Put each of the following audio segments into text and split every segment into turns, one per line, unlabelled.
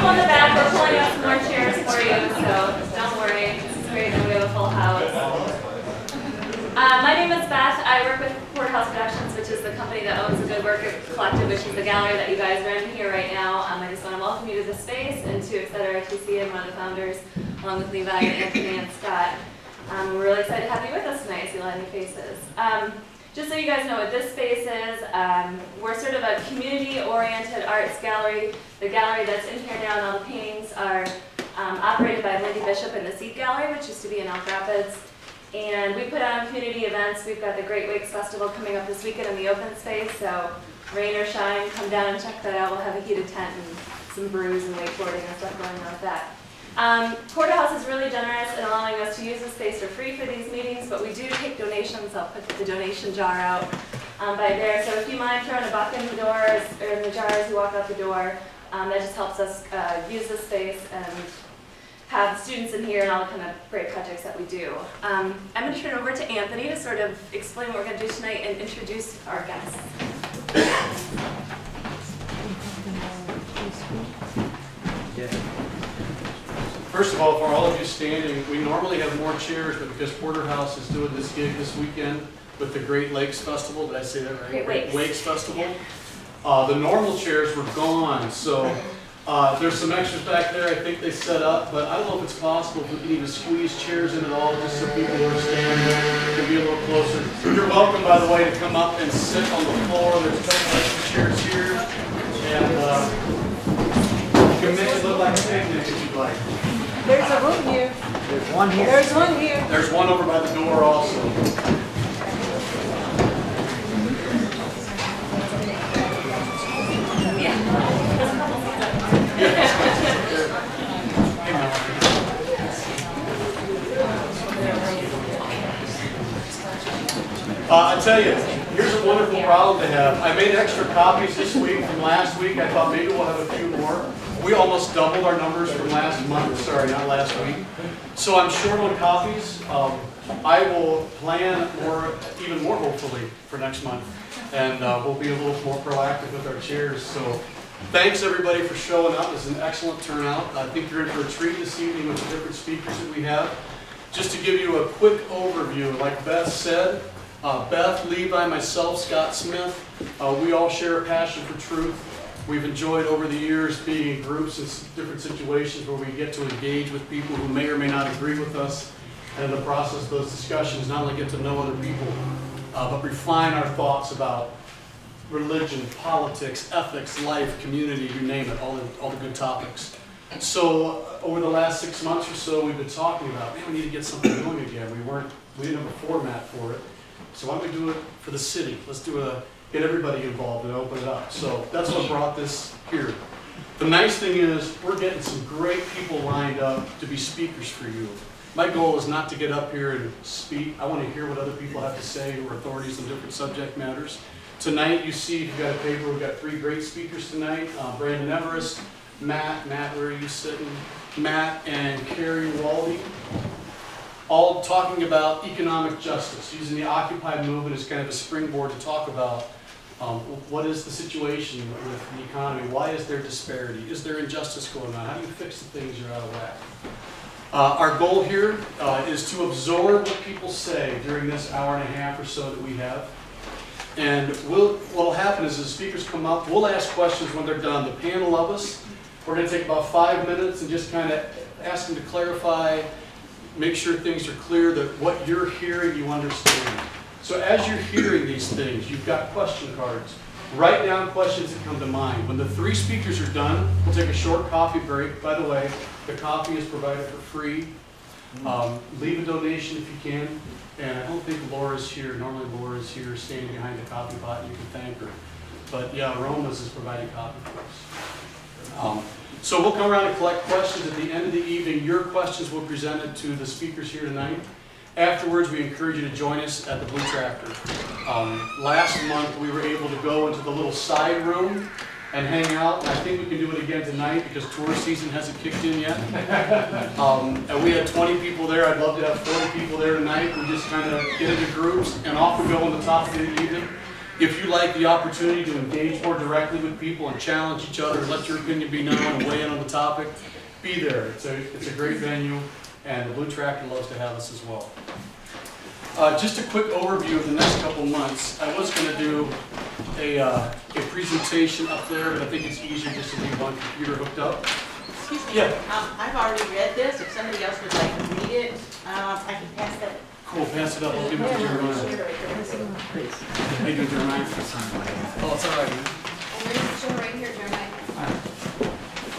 people in the back, we're pulling out some more chairs for you, so don't worry. This is great that we have a full house. My name is Beth. I work with Porterhouse Productions, which is the company that owns the Good Work Collective, which is the gallery that you guys are in here right now. I just want to welcome you to this space and to Etcetera TC and one of the founders, along with Levi and Anthony and Scott. We're really excited to have you with us tonight. I see a lot of new faces. Just so you guys know what this space is, we're sort of a community-oriented arts gallery. The gallery that's in here now and all the paintings are operated by Lindy Bishop in the Seed Gallery, which used to be in Elk Rapids. And we put on community events. We've got the Great Wakes Festival coming up this weekend in the open space, so rain or shine, come down and check that out. We'll have a heated tent and some brews and wakeboarding and stuff going on with that. Porterhouse is really generous in allowing us to use the space for free for these meetings, but we do take donations. I'll put the donation jar out by there. So if you mind throwing a buck in the doors or in the jar as you walk out the door, that just helps us use the space and have students in here and all the kind of great projects that we do. I'm going to turn it over to Anthony to sort of explain what we're going to do tonight and introduce our guests.
First of all, for all of you standing, we normally have more chairs, but because Porterhouse is doing this gig this weekend with the Great Lakes Festival, did I say that right?
Great
Wakes Festival. The normal chairs were gone, so there's some extras back there I think they set up, but I don't know if it's possible if we can even squeeze chairs in at all, just so people who are standing can be a little closer. You're welcome, by the way, to come up and sit on the floor. There's a couple extra chairs here, and you can make it look like a picnic if you'd like.
There's a room here.
There's one here.
There's one here.
There's one over by the door also. I tell you, here's a wonderful problem to have. I made extra copies this week from last week. I thought maybe we'll have a few more. We almost doubled our numbers from last month, sorry, not last week. So I'm short on copies. I will plan even more hopefully for next month. And we'll be a little more proactive with our chairs. So thanks everybody for showing up. It's an excellent turnout. I think you're in for a treat this evening with the different speakers that we have. Just to give you a quick overview, like Beth said, Beth, Levi, myself, Scott Smith, we all share a passion for truth. We've enjoyed over the years being in groups in different situations where we get to engage with people who may or may not agree with us, and in the process of those discussions not only get to know other people, but refine our thoughts about religion, politics, ethics, life, community, you name it, all the good topics. So over the last 6 months or so we've been talking about, man, we need to get something going again. We didn't have a format for it. So why don't we do it for the city? Let's get everybody involved and open it up. So that's what brought this here. The nice thing is we're getting some great people lined up to be speakers for you. My goal is not to get up here and speak. I want to hear what other people have to say who are authorities on different subject matters. Tonight, you see, if you've got a paper, we've got 3 great speakers tonight. Brandon Everest, Matt, where are you sitting? Matt and Carey Waldie. All talking about economic justice, using the Occupy movement as kind of a springboard to talk about what is the situation with the economy, why is there disparity, is there injustice going on, how do you fix the things you're out of whack. Our goal here is to absorb what people say during this hour and a half or so that we have. And what will happen is as speakers come up, we'll ask questions when they're done. The panel of us, we're going to take about 5 minutes and just kind of ask them to clarify, make sure things are clear, that what you're hearing you understand. So as you're hearing these things, you've got question cards. Write down questions that come to mind. When the 3 speakers are done, we'll take a short coffee break. By the way, the coffee is provided for free. Leave a donation if you can. And I don't think Laura's here. Normally Laura's here standing behind the coffee pot and you can thank her. But yeah, Roma's is providing coffee for us. So we'll come around and collect questions at the end of the evening. Your questions will be presented to the speakers here tonight. Afterwards, we encourage you to join us at the Blue Tractor. Last month, we were able to go into the little side room and hang out. And I think we can do it again tonight because tourist season hasn't kicked in yet. And we had 20 people there. I'd love to have 40 people there tonight. We just kind of get into groups and off we go on the top of the evening. If you like the opportunity to engage more directly with people and challenge each other, let your opinion be known and weigh in on the topic, be there. It's a great venue, and the Blue Tractor loves to have us as well. Just a quick overview of the next couple months. I was going to do a presentation up there, but I think it's easier just to leave one computer hooked up.
Excuse me.
Yeah.
I've already read this. If somebody else would like to read it, I can pass that.
Cool, pass it up. I'll give it to Jeremiah. How you doing, Jeremiah? Oh, it's all right, man.
And there's a show right here, Jeremiah.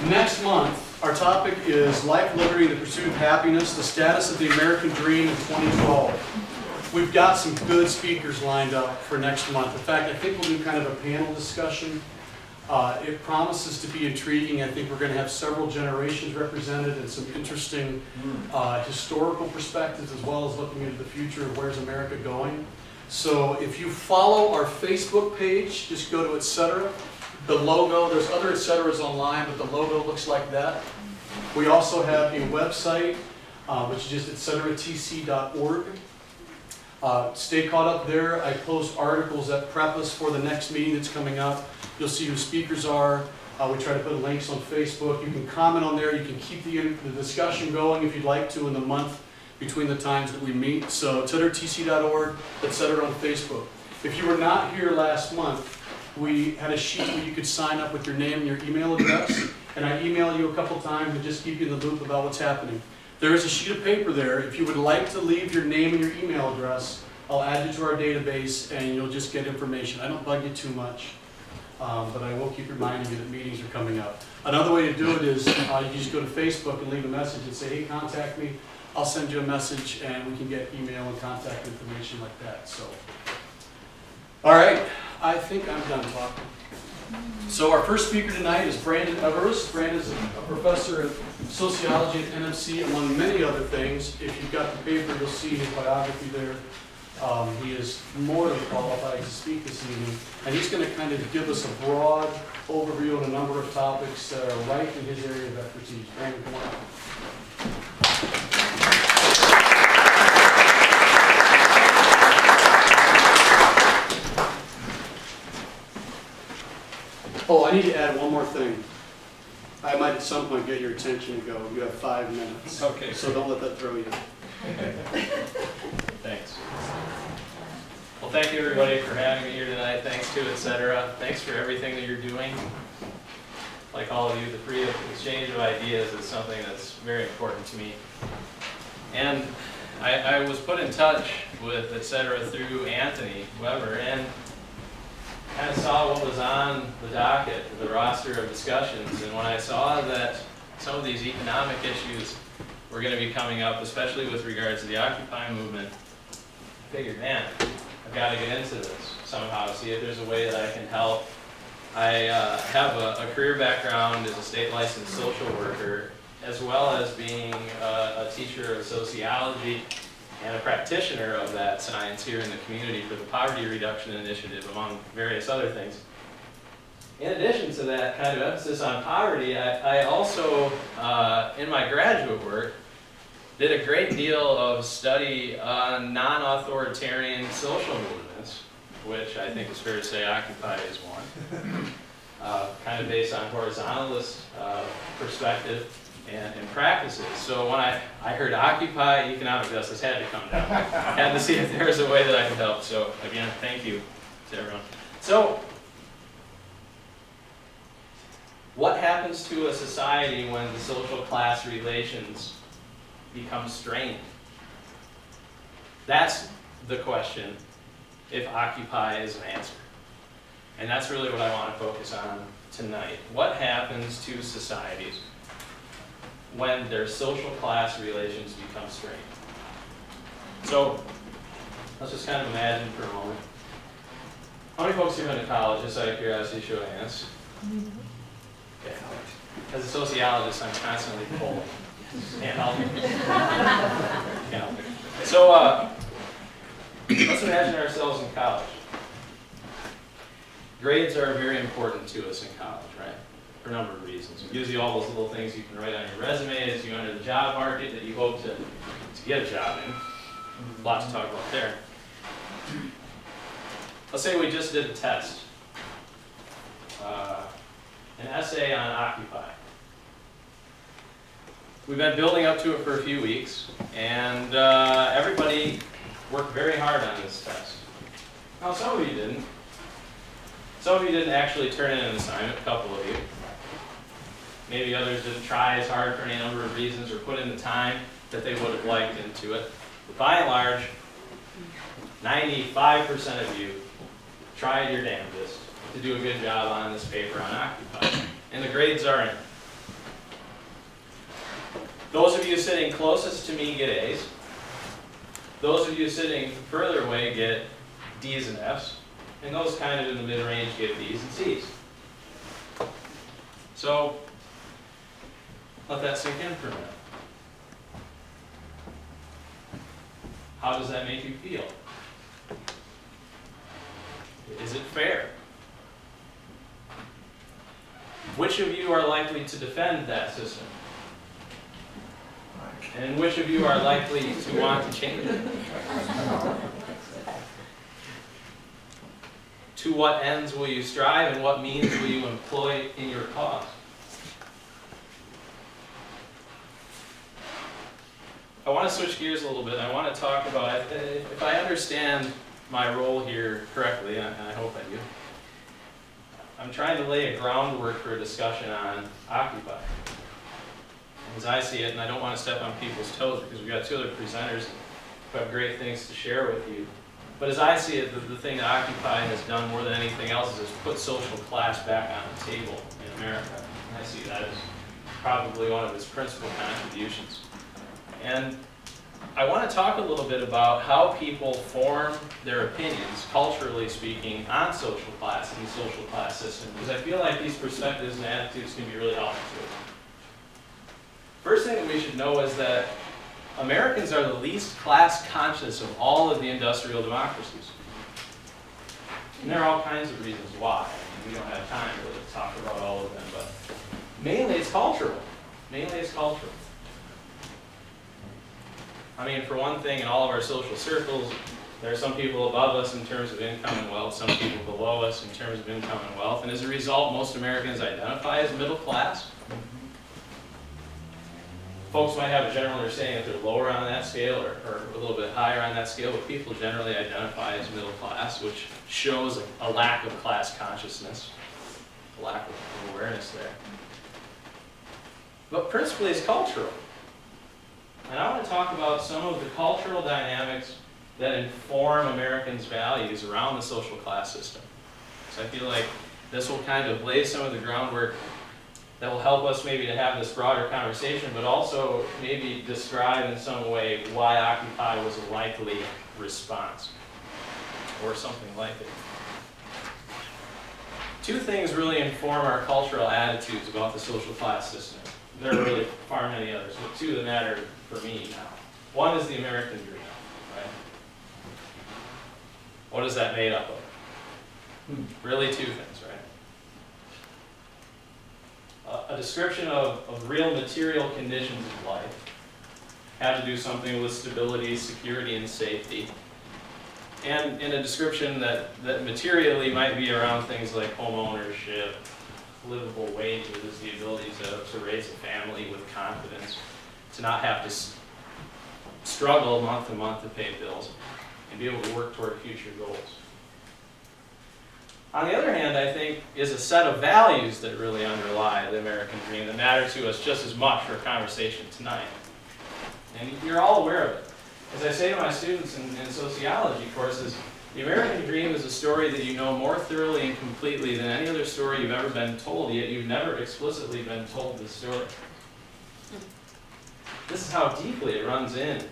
Next month, our topic is Life, Liberty, and the Pursuit of Happiness, the Status of the American Dream in 2012. We've got some good speakers lined up for next month. In fact, I think we'll do kind of a panel discussion. It promises to be intriguing. I think we're going to have several generations represented and some interesting historical perspectives, as well as looking into the future of where's America going. So if you follow our Facebook page, just go to Etcetera. The logo, there's other Etceteras online, but the logo looks like that. We also have a website, which is just etceteratc.org. Stay caught up there. I post articles that prep us for the next meeting that's coming up. You'll see who speakers are. We try to put links on Facebook. You can comment on there. You can keep the discussion going if you'd like to in the month between the times that we meet. So etceteratc.org, Etcetera on Facebook. If you were not here last month, we had a sheet where you could sign up with your name and your email address. And I email you a couple times to just keep you in the loop about what's happening. There is a sheet of paper there. If you would like to leave your name and your email address, I'll add you to our database and you'll just get information. I don't bug you too much. But I will keep reminding you that meetings are coming up. Another way to do it is you just go to Facebook and leave a message and say, hey, contact me. I'll send you a message and we can get email and contact information like that. So, all right, I think I'm done talking. So our first speaker tonight is Brandon Everest. Brandon is a professor of sociology at NMC, among many other things. If you've got the paper, you'll see his biography there. He is more than qualified to speak this evening, and he's going to kind of give us a broad overview on a number of topics that are right in his area of expertise. Brandon, come on up. Oh, I need to add one more thing. I might at some point get your attention and go, you have 5 minutes.
Okay.
So don't let that throw you.
Thanks. Well, thank you everybody for having me here tonight. Thanks to Etcetera. Thanks for everything that you're doing. Like all of you, the free exchange of ideas is something that's very important to me. And I was put in touch with Etcetera through Anthony Weber and kind of saw what was on the docket, the roster of discussions. And when I saw that some of these economic issues were going to be coming up, especially with regards to the Occupy movement, I figured, man, I've got to get into this somehow, see if there's a way that I can help. I have a career background as a state licensed social worker, as well as being a teacher of sociology and a practitioner of that science here in the community for the Poverty Reduction Initiative, among various other things. In addition to that kind of emphasis on poverty, I also, in my graduate work, did a great deal of study on non-authoritarian social movements, which I think is fair to say Occupy is one, kind of based on horizontalist perspective and practices. So when I heard Occupy, economic justice had to come down. Had to see if there's a way that I could help. So again, thank you to everyone. So what happens to a society when the social class relations become strained? That's the question if Occupy is an answer. And that's really what I want to focus on tonight. What happens to societies when their social class relations become strained? So let's just kind of imagine for a moment. How many folks here went to college, just out of curiosity, show of hands? Yeah. As a sociologist, I'm constantly polling. Can't help it. Can't help it. So let's imagine ourselves in college. Grades are very important to us in college, right? For a number of reasons. It gives you all those little things you can write on your resume as you enter the job market that you hope to get a job in. Lots to talk about there. let's say we just did a test, an essay on Occupy. We've been building up to it for a few weeks, and everybody worked very hard on this test. Now, some of you didn't. Some of you didn't actually turn in an assignment, a couple of you. Maybe others didn't try as hard for any number of reasons or put in the time that they would have liked into it. But by and large, 95% of you tried your damnedest to do a good job on this paper on Occupy. And the grades are in. Those of you sitting closest to me get A's. Those of you sitting further away get D's and F's. And those kind of in the mid-range get B's and C's. So, let that sink in for a minute. How does that make you feel? Is it fair? Which of you are likely to defend that system? And which of you are likely to want to change it? To what ends will you strive, and what means will you employ in your cause? I want to switch gears a little bit. I want to talk about, if I understand my role here correctly, and I hope I do, I'm trying to lay a groundwork for a discussion on Occupy. As I see it, and I don't want to step on people's toes because we've got two other presenters who have great things to share with you. But as I see it, the thing that Occupy has done more than anything else is put social class back on the table in America. And I see that as probably one of its principal contributions. And I want to talk a little bit about how people form their opinions, culturally speaking, on social class and the social class system, because I feel like these perspectives and attitudes can be really helpful to it. First thing that we should know is that Americans are the least class conscious of all of the industrial democracies. And there are all kinds of reasons why. We don't have time really to talk about all of them, but mainly it's cultural. Mainly it's cultural. I mean, for one thing, in all of our social circles, there are some people above us in terms of income and wealth, some people below us in terms of income and wealth, and as a result, most Americans identify as middle class. Folks might have a general understanding that they're lower on that scale or a little bit higher on that scale, but people generally identify as middle class, which shows a lack of class consciousness, a lack of awareness there. But principally it's cultural. And I want to talk about some of the cultural dynamics that inform Americans' values around the social class system. So I feel like this will kind of lay some of the groundwork that will help us maybe to have this broader conversation, but also maybe describe in some way why Occupy was a likely response, or something like it. Two things really inform our cultural attitudes about the social class system. There are really far many others, but two that matter for me now. One is the American dream, right? What is that made up of? Really two things, right? A description of real material conditions of life have to do something with stability, security, and safety. And in a description that materially might be around things like home ownership, livable wages, the ability to raise a family with confidence, to not have to struggle month to month to pay bills, and be able to work toward future goals. On the other hand, I think, is a set of values that really underlie the American dream that matter to us just as much for a conversation tonight. And you're all aware of it. As I say to my students in sociology courses, the American dream is a story that you know more thoroughly and completely than any other story you've ever been told, yet you've never explicitly been told this story. This is how deeply it runs in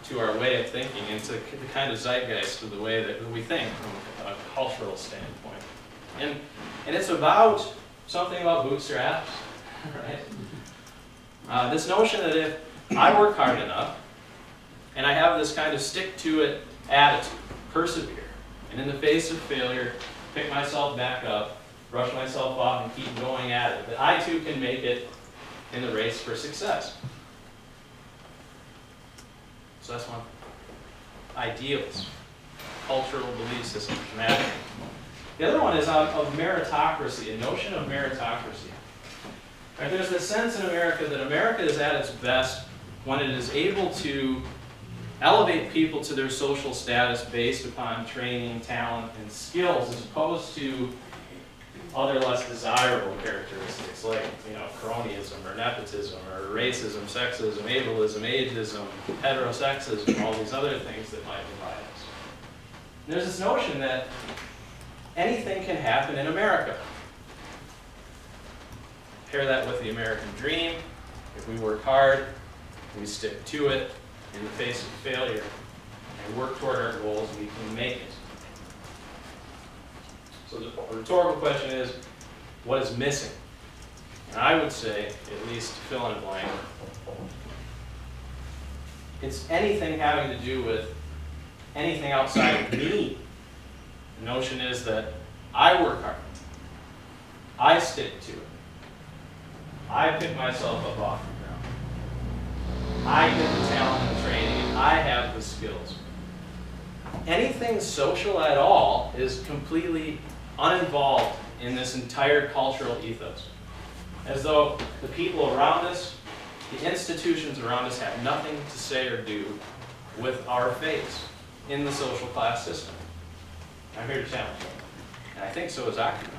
to our way of thinking, into the kind of zeitgeist of the way that we think from a cultural standpoint. And it's about something about bootstraps, right? This notion that if I work hard enough, and I have this kind of stick-to-it attitude, persevere, and in the face of failure, pick myself back up, brush myself off, and keep going at it, that I too can make it in the race for success. So that's one thing. Ideals. cultural belief systems matter. The other one is of meritocracy, a notion of meritocracy. Right, there's this sense in America that America is at its best when it is able to elevate people to their social status based upon training, talent, and skills, as opposed to other less desirable characteristics like, cronyism or nepotism or racism, sexism, ableism, ageism, heterosexism, all these other things that might divide us. And there's this notion that anything can happen in America. Pair that with the American dream. If we work hard, we stick to it in the face of failure, and work toward our goals, we can make it. So the rhetorical question is, what is missing? And I would say, at least fill in a blank, it's anything having to do with anything outside of me. The notion is that I work hard. I stick to it. I pick myself up off the ground. I get the talent and training, and I have the skills. Anything social at all is completely uninvolved in this entire cultural ethos. As though the people around us, the institutions around us, have nothing to say or do with our fates in the social class system. I'm here to challenge you. And I think so is Occupy.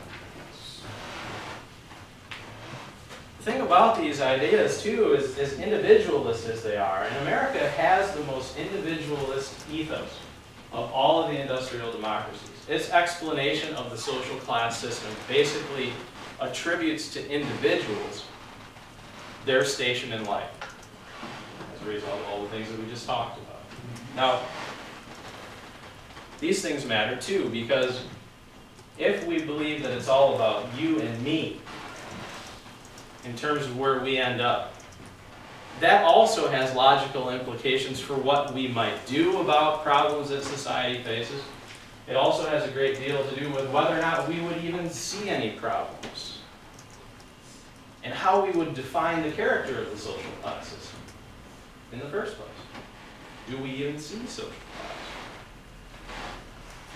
The thing about these ideas, too, is as individualist as they are, and America has the most individualist ethos of all of the industrial democracies. Its explanation of the social class system basically attributes to individuals their station in life as a result of all the things that we just talked about. Now, these things matter too, because if we believe that it's all about you and me in terms of where we end up, that also has logical implications for what we might do about problems that society faces. It also has a great deal to do with whether or not we would even see any problems and how we would define the character of the social class system in the first place. Do we even see social class?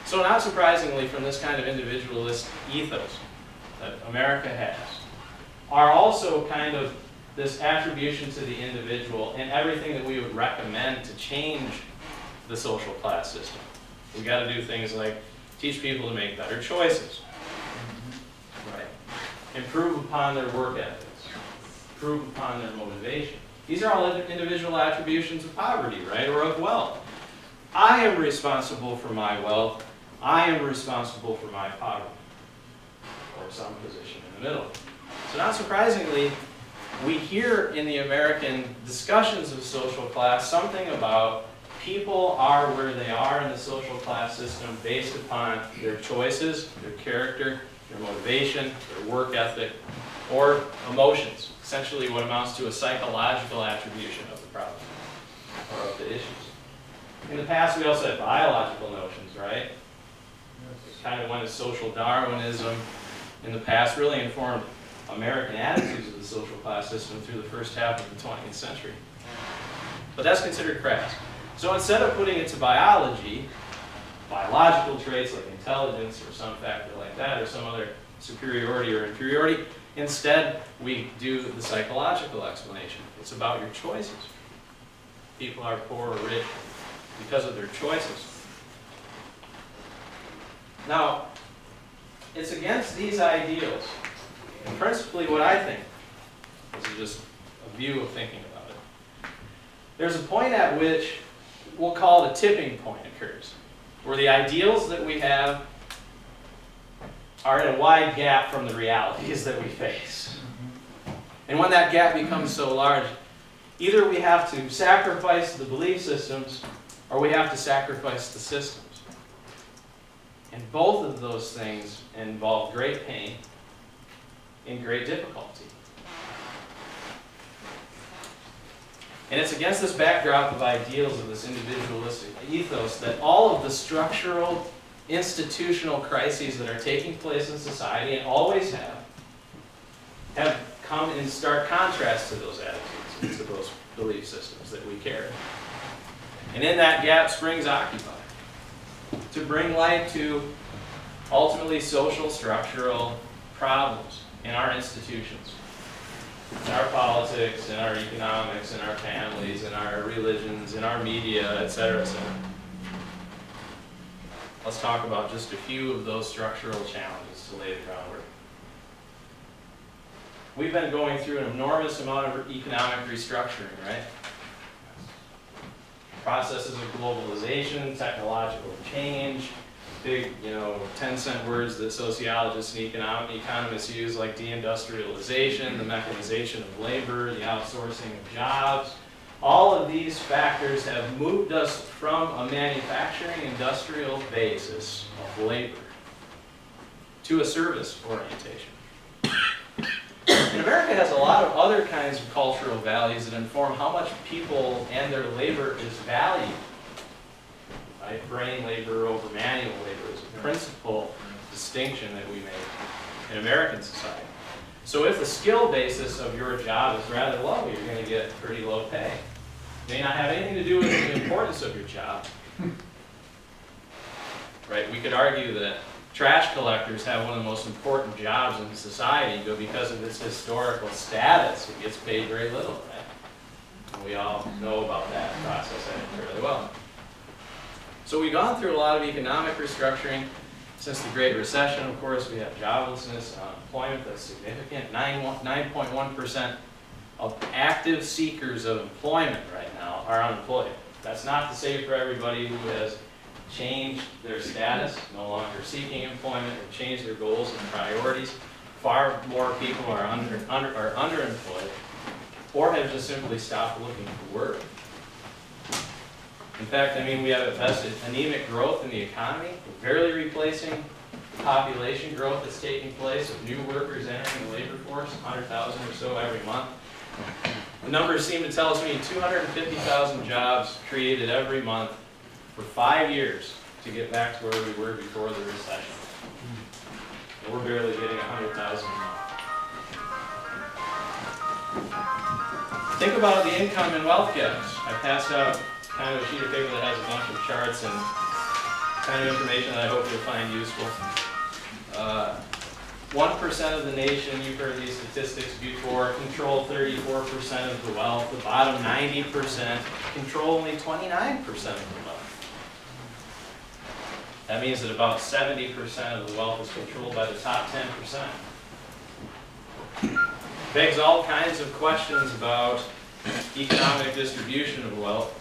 So not surprisingly, from this kind of individualist ethos that America has, are also kind of this attribution to the individual in everything that we would recommend to change the social class system. We got to do things like teach people to make better choices, right? Improve upon their work ethics, improve upon their motivation. These are all individual attributions of poverty, right, or of wealth. I am responsible for my wealth. I am responsible for my poverty, or some position in the middle. So not surprisingly, we hear in the American discussions of social class something about people are where they are in the social class system based upon their choices, their character, their motivation, their work ethic, or emotions. Essentially what amounts to a psychological attribution of the problem, or of the issues. In the past we also had biological notions, right? It's kind of when social Darwinism in the past really informed American attitudes of the social class system through the first half of the 20th century. But that's considered crass. So instead of putting it to biology, biological traits like intelligence or some factor like that, or some other superiority or inferiority, instead we do the psychological explanation. It's about your choices. People are poor or rich because of their choices. Now, it's against these ideals, and principally what I think, this is just a view of thinking about it. There's a point at which we'll call it a tipping point occurs, where the ideals that we have are in a wide gap from the realities that we face. And when that gap becomes so large, either we have to sacrifice the belief systems or we have to sacrifice the systems. And both of those things involve great pain and great difficulty. And it's against this backdrop of ideals of this individualistic ethos that all of the structural, institutional crises that are taking place in society, and always have come in stark contrast to those attitudes and to those belief systems that we carry. And in that gap springs Occupy. to bring light to ultimately social structural problems in our institutions, in our politics, in our economics, in our families, in our religions, in our media, etc., etc. Let's talk about just a few of those structural challenges to lay the groundwork. We've been going through an enormous amount of economic restructuring, right? Processes of globalization, technological change, big, 10-cent words that sociologists and economists use, like deindustrialization, the mechanization of labor, the outsourcing of jobs. All of these factors have moved us from a manufacturing industrial basis of labor to a service orientation. And America has a lot of other kinds of cultural values that inform how much people and their labor is valued. Right? Brain labor over manual labor is a principal distinction that we make in American society. So if the skill basis of your job is rather low, you're going to get pretty low pay. It may not have anything to do with the importance of your job. Right? We could argue that trash collectors have one of the most important jobs in society, but because of its historical status, it gets paid very little, right? And we all know about that process, I think, fairly well. So we've gone through a lot of economic restructuring. Since the Great Recession, of course, we have joblessness, unemployment that's significant. 9.1% of active seekers of employment right now are unemployed. That's not to say for everybody who has changed their status, no longer seeking employment, or changed their goals and priorities. Far more people are underemployed, or have just simply stopped looking for work. In fact, we have at best anemic growth in the economy. We're barely replacing population growth that's taking place of new workers entering the labor force, 100,000 or so every month. The numbers seem to tell us we need 250,000 jobs created every month for 5 years to get back to where we were before the recession. And we're barely getting 100,000 a month. Think about the income and wealth gaps. I passed out kind of a sheet of paper that has a bunch of charts and kind of information that I hope you'll find useful. 1% of the nation, you've heard these statistics before, control 34% of the wealth. The bottom 90% control only 29% of the wealth. That means that about 70% of the wealth is controlled by the top 10%. Begs all kinds of questions about economic distribution of wealth.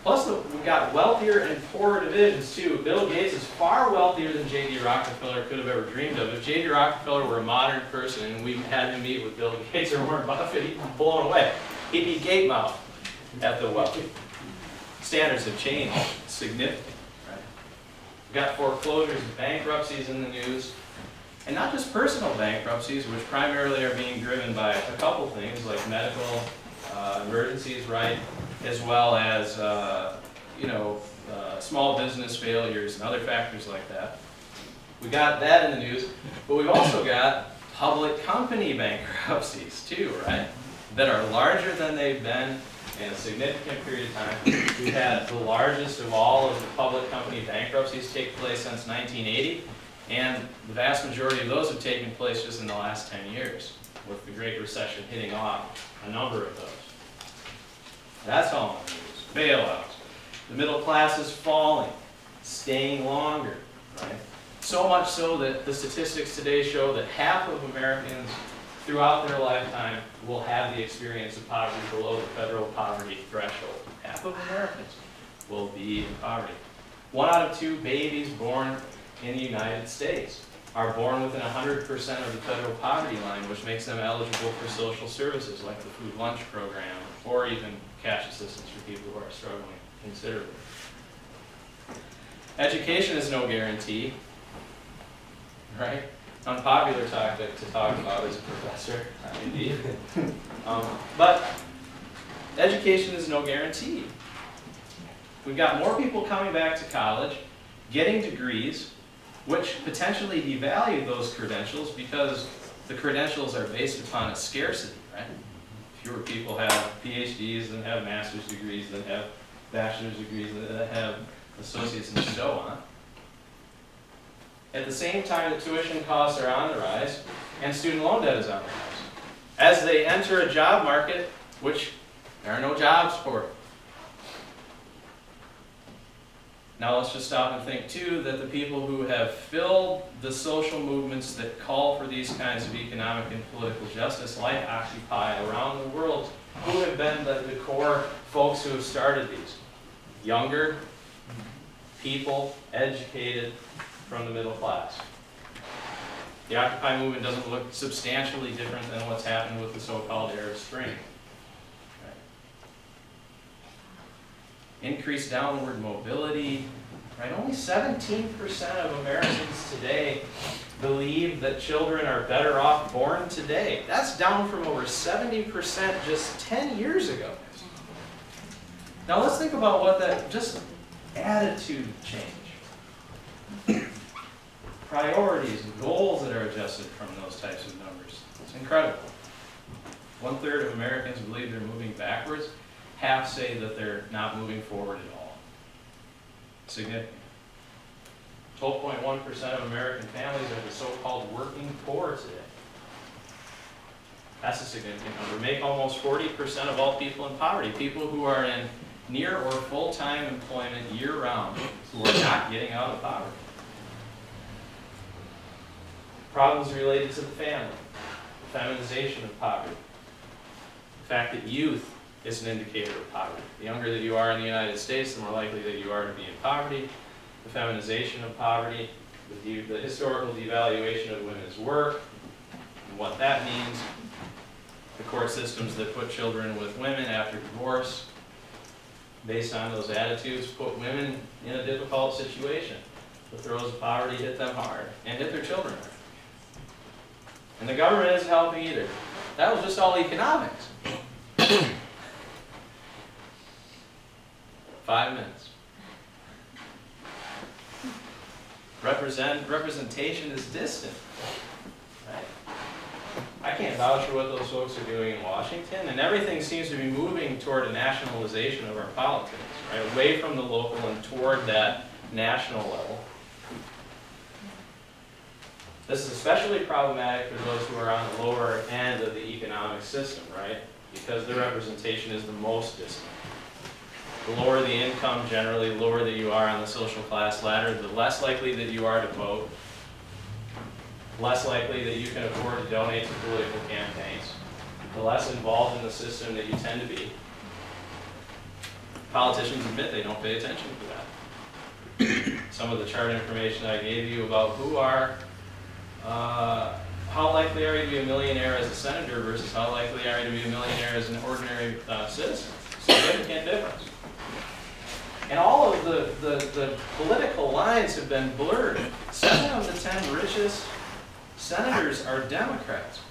Plus, we've got wealthier and poorer divisions, too. Bill Gates is far wealthier than J.D. Rockefeller could have ever dreamed of. If J.D. Rockefeller were a modern person and we had him meet with Bill Gates or Warren Buffett, he'd be blown away. He'd be gate-mouthed at the wealthy. Standards have changed significantly. Right? We've got foreclosures and bankruptcies in the news. And not just personal bankruptcies, which primarily are being driven by a couple things, like medical emergencies, right? As well as, small business failures and other factors like that. We got that in the news, but we've also got public company bankruptcies too, right? That are larger than they've been in a significant period of time. We've had the largest of all of the public company bankruptcies take place since 1980, and the vast majority of those have taken place just in the last 10 years, with the Great Recession hitting off a number of those. That's all on the news. Bailouts. The middle class is falling, staying longer, right? So much so that the statistics today show that half of Americans throughout their lifetime will have the experience of poverty below the federal poverty threshold. Half of Americans will be in poverty. 1 out of 2 babies born in the United States are born within 100% of the federal poverty line, which makes them eligible for social services like the food lunch program, or even cash assistance for people who are struggling considerably. Education is no guarantee, right? Unpopular topic to talk about as a professor, indeed. But education is no guarantee. We've got more people coming back to college, getting degrees, which potentially devalue those credentials because the credentials are based upon a scarcity, right? Fewer people have PhDs than have master's degrees, than have bachelor's degrees, than have associates, and so on. At the same time, the tuition costs are on the rise, and student loan debt is on the rise. As they enter a job market, which there are no jobs for. Now let's just stop and think too that the people who have filled the social movements that call for these kinds of economic and political justice, like Occupy around the world, who have been the core folks who have started these? Younger people, educated, from the middle class. The Occupy movement doesn't look substantially different than what's happened with the so-called Arab Spring. Increased downward mobility, right? Only 17% of Americans today believe that children are better off born today. That's down from over 70% just 10 years ago. Now let's think about what that, just attitude change. Priorities and goals that are adjusted from those types of numbers. It's incredible. 1/3 of Americans believe they're moving backwards. Half say that they're not moving forward at all. Significant. 12.1% of American families are the so-called working poor today. That's a significant number. Make almost 40% of all people in poverty, people who are in near or full-time employment year-round, who are not getting out of poverty. Problems related to the family, the feminization of poverty, the fact that youth is an indicator of poverty. The younger that you are in the United States, the more likely that you are to be in poverty. The feminization of poverty, the historical devaluation of women's work, and what that means. The court systems that put children with women after divorce, based on those attitudes, put women in a difficult situation. The throes of poverty hit them hard, and hit their children hard. And the government isn't helping either. That was just all economics. 5 minutes. Representation is distant. Right? I can't vouch for what those folks are doing in Washington, and everything seems to be moving toward a nationalization of our politics, right? Away from the local and toward that national level. This is especially problematic for those who are on the lower end of the economic system, right? Because the representation is the most distant. The lower the income, generally, the lower that you are on the social class ladder, the less likely that you are to vote, less likely that you can afford to donate to political campaigns, the less involved in the system that you tend to be. Politicians admit they don't pay attention to that. Some of the chart information I gave you about who are, how likely are you to be a millionaire as a senator versus how likely are you to be a millionaire as an ordinary citizen. Significant difference. And all of the political lines have been blurred. 7 of the 10 richest senators are Democrats.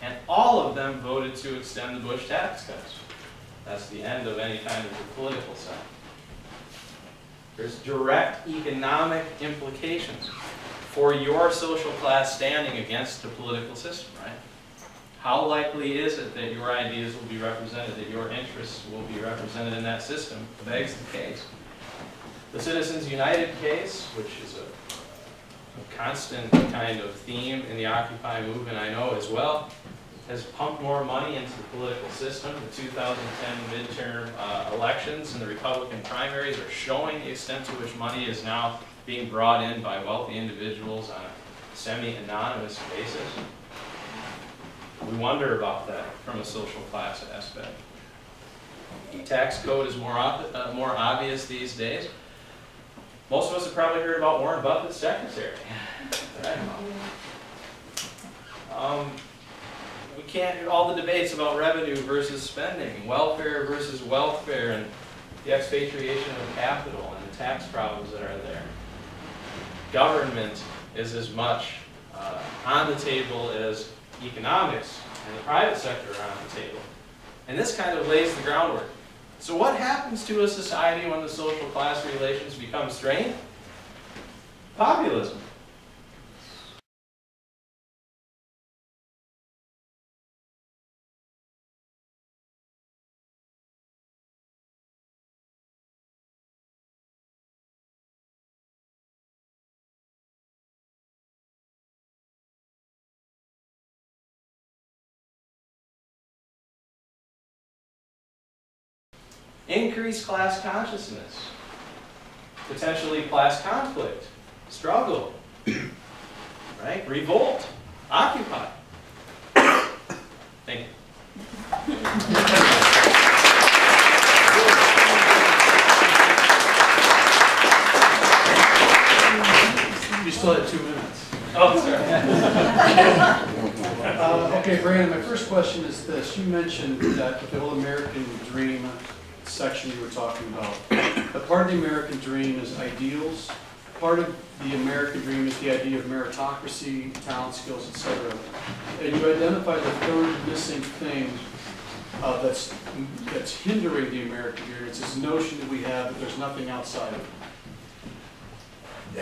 And all of them voted to extend the Bush tax cuts. That's the end of any kind of the political side. There's direct economic implications for your social class standing against the political system, right? How likely is it that your ideas will be represented, that your interests will be represented in that system? Begs the case. The Citizens United case, which is a constant kind of theme in the Occupy movement, I know as well, has pumped more money into the political system. The 2010 midterm elections and the Republican primaries are showing the extent to which money is now being brought in by wealthy individuals on a semi-anonymous basis. We wonder about that from a social class aspect. The tax code is more obvious these days. Most of us have probably heard about Warren Buffett's secretary. Right? We can't do all the debates about revenue versus spending, welfare versus welfare, and the expatriation of capital and the tax problems that are there. Government is as much on the table as economics and the private sector are on the table. And this kind of lays the groundwork. So what happens to a society when the social class relations become strained? Populism. increased class consciousness, potentially class conflict, struggle, right? Revolt, occupy. Thank you.
You still had 2 minutes.
Oh, sorry.
Okay, Brandon, my first question is this. You mentioned that the whole American dream section you were talking about, a part of the American dream is ideals. Part of the American dream is the idea of meritocracy, talent, skills, etc. And you identified the third missing thing that's hindering the American dream. It's this notion that we have that there's nothing outside of it.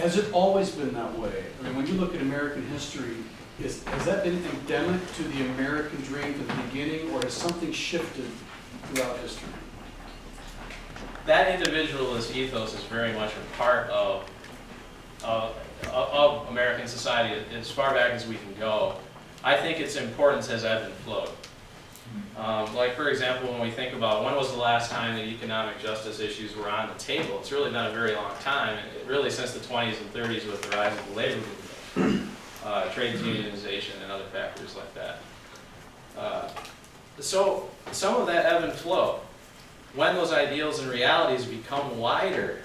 Has it always been that way? I mean, when you look at American history, has that been endemic to the American dream from the beginning, or has something shifted throughout history?
That individualist ethos is very much a part of American society as far back as we can go. I think its importance has ebbed and flowed. Like, for example, when we think about when was the last time that economic justice issues were on the table, it's really been a very long time, really since the 20s and 30s with the rise of the labor movement, trade unionization and other factors like that. So some of that ebb and flow. When those ideals and realities become wider,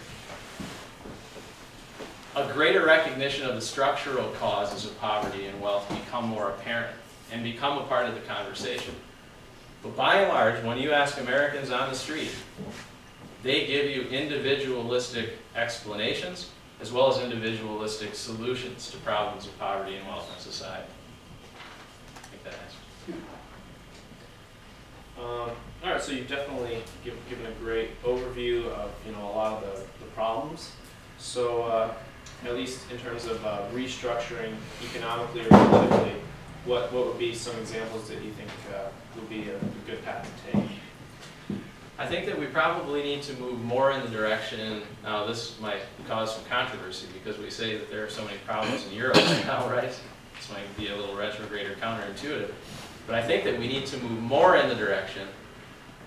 a greater recognition of the structural causes of poverty and wealth become more apparent and become a part of the conversation. But by and large, when you ask Americans on the street, they give you individualistic explanations as well as individualistic solutions to problems of poverty and wealth in society. I think that answers.
All right, so you've definitely given a great overview of a lot of the problems. So at least in terms of restructuring economically or politically, what would be some examples that you think would be a good path to take?
I think that we probably need to move more in the direction, now this might cause some controversy because we say that there are so many problems in Europe right now, right? This might be a little retrograde or counterintuitive. But I think that we need to move more in the direction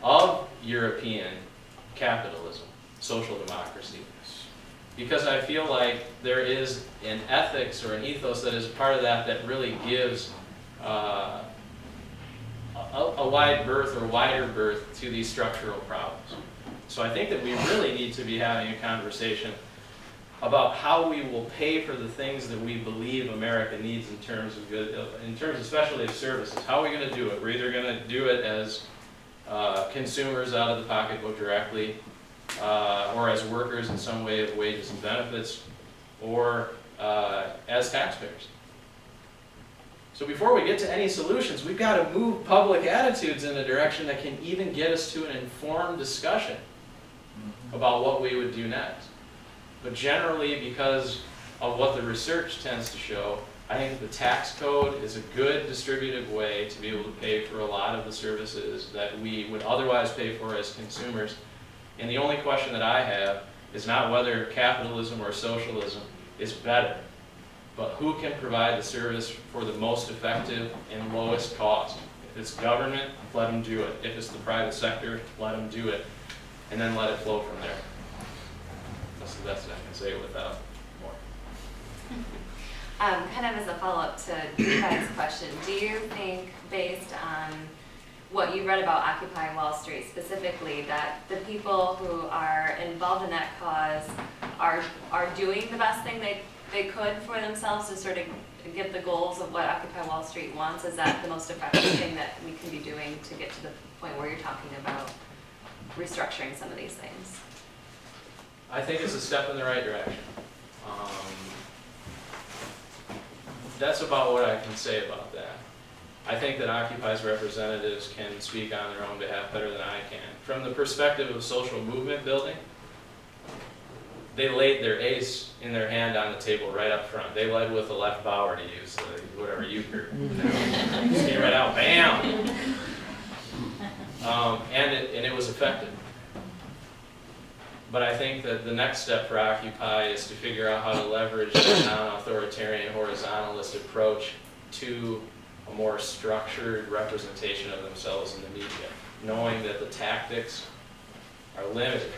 of European capitalism, social democracy. Because I feel like there is an ethics or an ethos that is part of that that really gives a wide berth or wider berth to these structural problems. So I think that we really need to be having a conversation about how we will pay for the things that we believe America needs in terms of especially of services. How are we going to do it? We're either going to do it as consumers out of the pocketbook directly, or as workers in some way of wages and benefits, or as taxpayers. So before we get to any solutions, we've got to move public attitudes in a direction that can even get us to an informed discussion about what we would do next. But generally, because of what the research tends to show, I think the tax code is a good distributive way to be able to pay for a lot of the services that we would otherwise pay for as consumers. And the only question that I have is not whether capitalism or socialism is better, but who can provide the service for the most effective and lowest cost. If it's government, let them do it. If it's the private sector, let them do it. And then let it flow from there. That's the best I can say without more.
Kind of as a follow-up to Pat's question, do you think, based on what you read about Occupy Wall Street specifically, that the people who are involved in that cause are doing the best thing they could for themselves to sort of get the goals of what Occupy Wall Street wants? Is that the most effective thing that we can be doing to get to the point where you're talking about restructuring some of these things?
I think it's a step in the right direction. That's about what I can say about that. I think that Occupy's representatives can speak on their own behalf better than I can. From the perspective of social movement building, they laid their ace in their hand on the table right up front. They led with the left bower, to use whatever euchre. Just came right out, bam! And it was effective. But I think that the next step for Occupy is to figure out how to leverage a non-authoritarian horizontalist approach to a more structured representation of themselves in the media, knowing that the tactics are limited.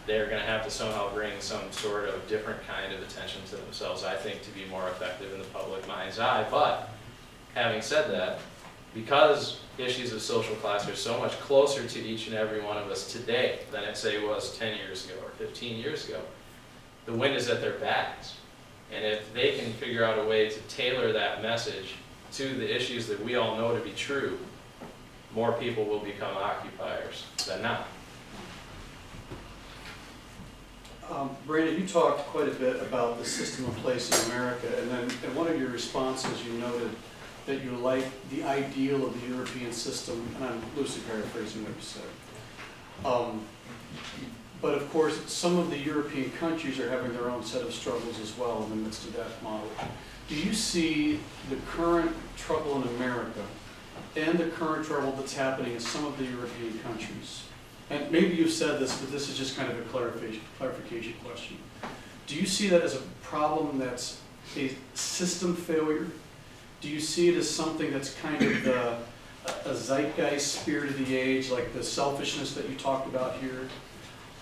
They're going to have to somehow bring some sort of different kind of attention to themselves, I think, to be more effective in the public mind's eye. But having said that, because issues of social class are so much closer to each and every one of us today than it, say, was 10 years ago or 15 years ago, the wind is at their backs. And if they can figure out a way to tailor that message to the issues that we all know to be true, more people will become occupiers than not.
Brandon, you talked quite a bit about the system in place in America, and then in one of your responses you noted that you like the ideal of the European system, and I'm loosely paraphrasing what you said. But of course, some of the European countries are having their own set of struggles as well in the midst of that model. Do you see the current trouble in America and the current trouble that's happening in some of the European countries? And maybe you've said this, but this is just kind of a clarification question. Do you see that as a problem that's a system failure? Do you see it as something that's kind of a zeitgeist spirit of the age, like the selfishness that you talked about here?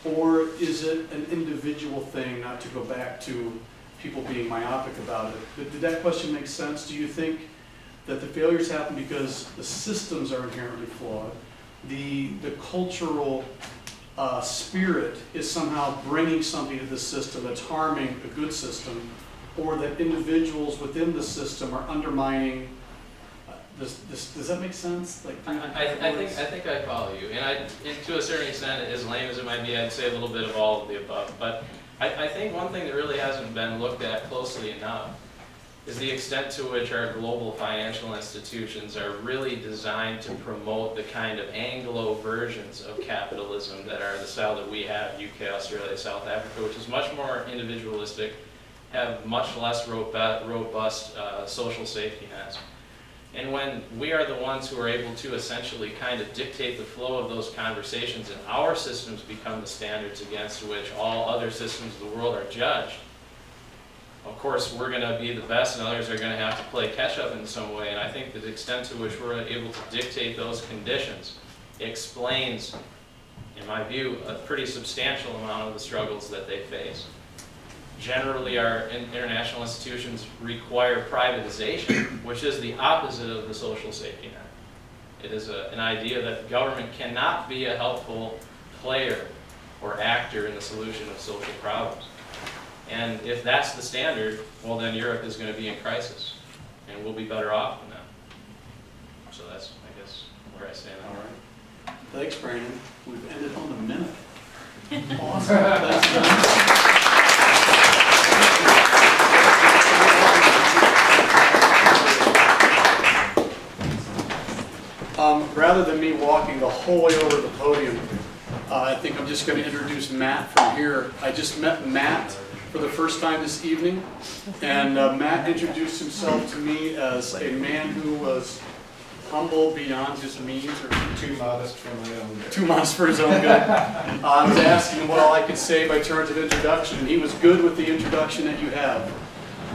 Or is it an individual thing, not to go back to people being myopic about it? But did that question make sense? Do you think that the failures happen because the systems are inherently flawed? The cultural spirit is somehow bringing something to the system that's harming a good system, or that individuals within the system are undermining does that make sense? Like,
I think I follow you, and to a certain extent, as lame as it might be, I'd say a little bit of all of the above. But I think one thing that really hasn't been looked at closely enough is the extent to which our global financial institutions are really designed to promote the kind of Anglo versions of capitalism that are the style that we have, UK, Australia, South Africa, which is much more individualistic, have much less robust social safety nets. And when we are the ones who are able to essentially kind of dictate the flow of those conversations, and our systems become the standards against which all other systems of the world are judged, of course we're going to be the best and others are going to have to play catch up in some way. And I think the extent to which we're able to dictate those conditions explains, in my view, a pretty substantial amount of the struggles that they face. Generally, our international institutions require privatization, which is the opposite of the social safety net. It is an idea that government cannot be a helpful player or actor in the solution of social problems. And if that's the standard, well then Europe is going to be in crisis, and we'll be better off than that. So that's, I guess, where I stand.
All right. Thanks, Brandon. We've ended on the minute. Awesome. That's nice. Rather than me walking the whole way over to the podium, I think I'm just going to introduce Matt from here. I just met Matt for the first time this evening, and Matt introduced himself to me as a man who was humble beyond his means, or
too modest for my own good.
Too modest for his own good. I was asking him what all I could say by terms of introduction, and he was good with the introduction that you have.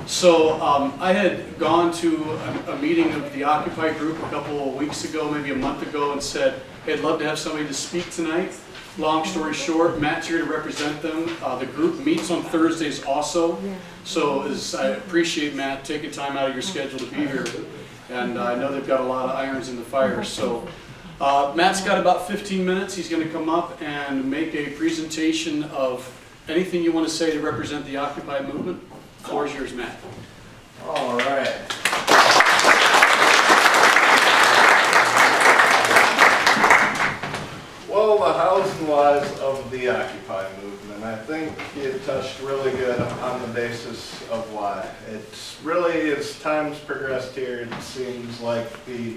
So I had gone to a meeting of the Occupy group a couple of weeks ago, maybe a month ago, and said, hey, I'd love to have somebody to speak tonight. Long story short, Matt's here to represent them. The group meets on Thursdays also, so I appreciate Matt taking time out of your schedule to be here, and I know they've got a lot of irons in the fire. So Matt's got about 15 minutes. He's going to come up and make a presentation of anything you want to say to represent the Occupy movement. The floor is yours, Matt.
All right. Well, the hows and whys of the Occupy movement, I think you touched really good on the basis of why. It's really, as time's progressed here, it seems like the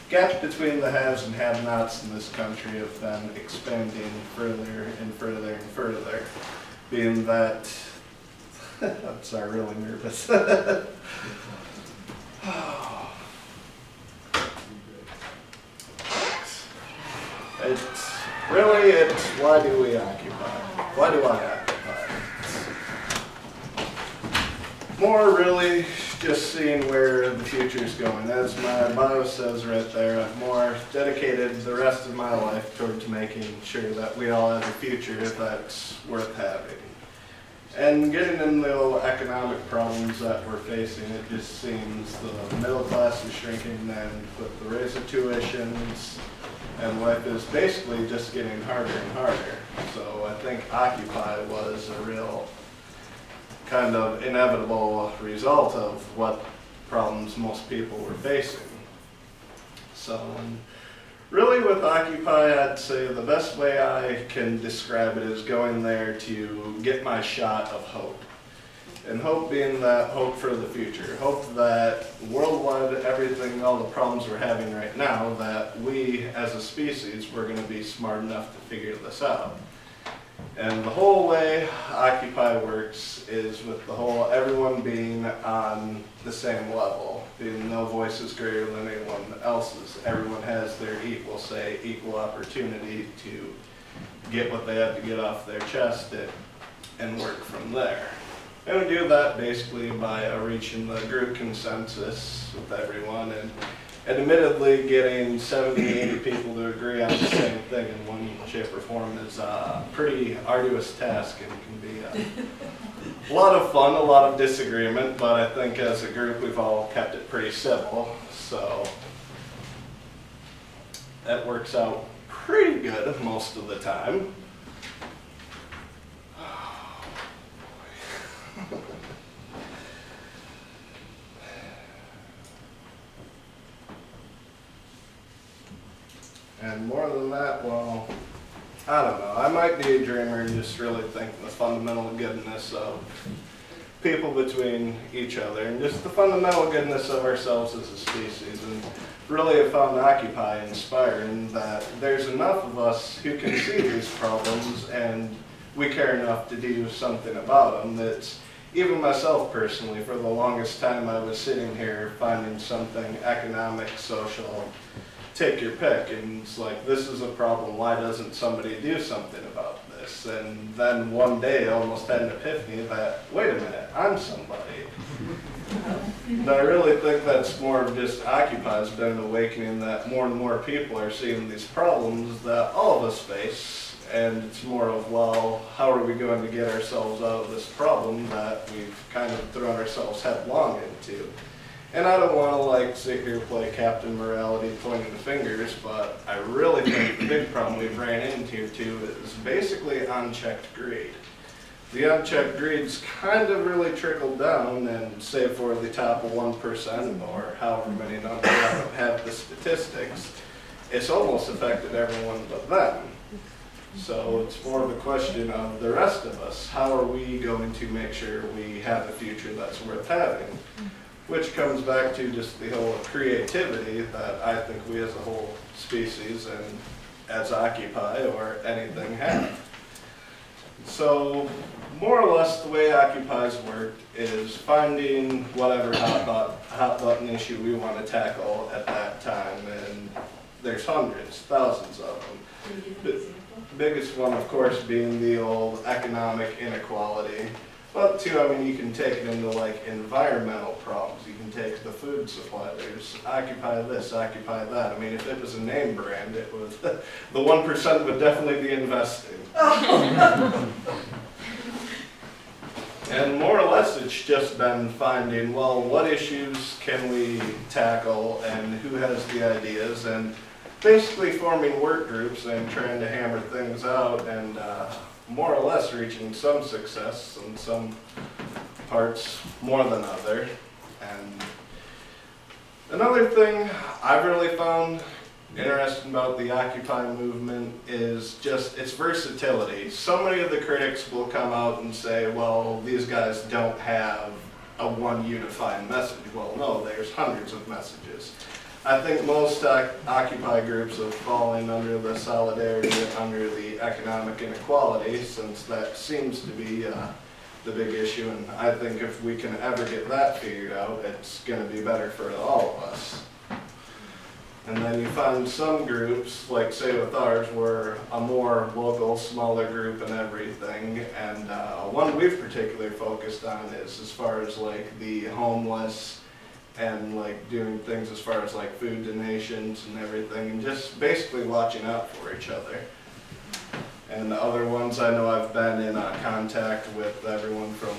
gap between the haves and have-nots in this country have been expanding further and further and further, being that I'm sorry, really nervous. It's why do we occupy? Why do I occupy? More really just seeing where the future is going. As my bio says right there, I've more dedicated the rest of my life towards making sure that we all have a future that's worth having. And getting into the old economic problems that we're facing, it just seems the middle class is shrinking, and with the raise of tuitions, and life is basically just getting harder and harder. So I think Occupy was a real kind of inevitable result of what problems most people were facing. So really with Occupy, I'd say the best way I can describe it is going there to get my shot of hope. And hope being that hope for the future. Hope that worldwide, everything, all the problems we're having right now, that we as a species, we're going to be smart enough to figure this out. And the whole way Occupy works is with the whole everyone being on the same level, being no voice is greater than anyone else's. Everyone has their equal opportunity to get what they have to get off their chest and work from there. And we do that basically by reaching the group consensus with everyone, and admittedly getting 70, 80 people to agree on the same thing in one shape or form is a pretty arduous task, and can be a lot of fun, a lot of disagreement, but I think as a group we've all kept it pretty civil, so that works out pretty good most of the time. And more than that, well, I don't know. I might be a dreamer and just really think the fundamental goodness of people between each other and just the fundamental goodness of ourselves as a species. And really have found Occupy inspiring that there's enough of us who can see these problems and we care enough to do something about them. That's even myself personally, for the longest time I was sitting here finding something economic, social, take your pick, and it's like, this is a problem, why doesn't somebody do something about this? And then one day I almost had an epiphany that, wait a minute, I'm somebody. And I really think that's more of just Occupy's been an awakening that more and more people are seeing these problems that all of us face, and it's more of, well, how are we going to get ourselves out of this problem that we've kind of thrown ourselves headlong into? And I don't want to like sit here and play Captain Morality pointing the fingers, but I really think the big problem we've ran into too is basically unchecked greed. The unchecked greed's kind of really trickled down, and say for the top of 1% or however many numbers, I don't have the statistics, it's almost affected everyone but them. So it's more of a question of the rest of us. How are we going to make sure we have a future that's worth having? Which comes back to just the whole creativity that I think we as a whole species and as Occupy or anything have. So more or less the way Occupy's worked is finding whatever hot button issue we want to tackle at that time, and there's hundreds, thousands of them.
Can you give an example?
Biggest one, of course, being the old economic inequality. But too, I mean, you can take it into like environmental problems. You can take the food supply. There's Occupy this, Occupy that. I mean, if it was a name brand, it was the 1% would definitely be investing. And more or less, it's just been finding, well, what issues can we tackle and who has the ideas, and basically forming work groups and trying to hammer things out and more or less reaching some success in some parts more than other. And another thing I've really found interesting about the Occupy movement is just its versatility. So many of the critics will come out and say, well, these guys don't have a one unifying message. Well, no, there's hundreds of messages. I think most Occupy groups have fallen under the solidarity, under the economic inequality, since that seems to be the big issue, and I think if we can ever get that figured out, it's going to be better for all of us. And then you find some groups, like say with ours, we're a more local, smaller group and everything. And one we've particularly focused on is as far as like the homeless and like doing things as far as like food donations and everything, and just basically watching out for each other. And the other ones, I know I've been in contact with everyone from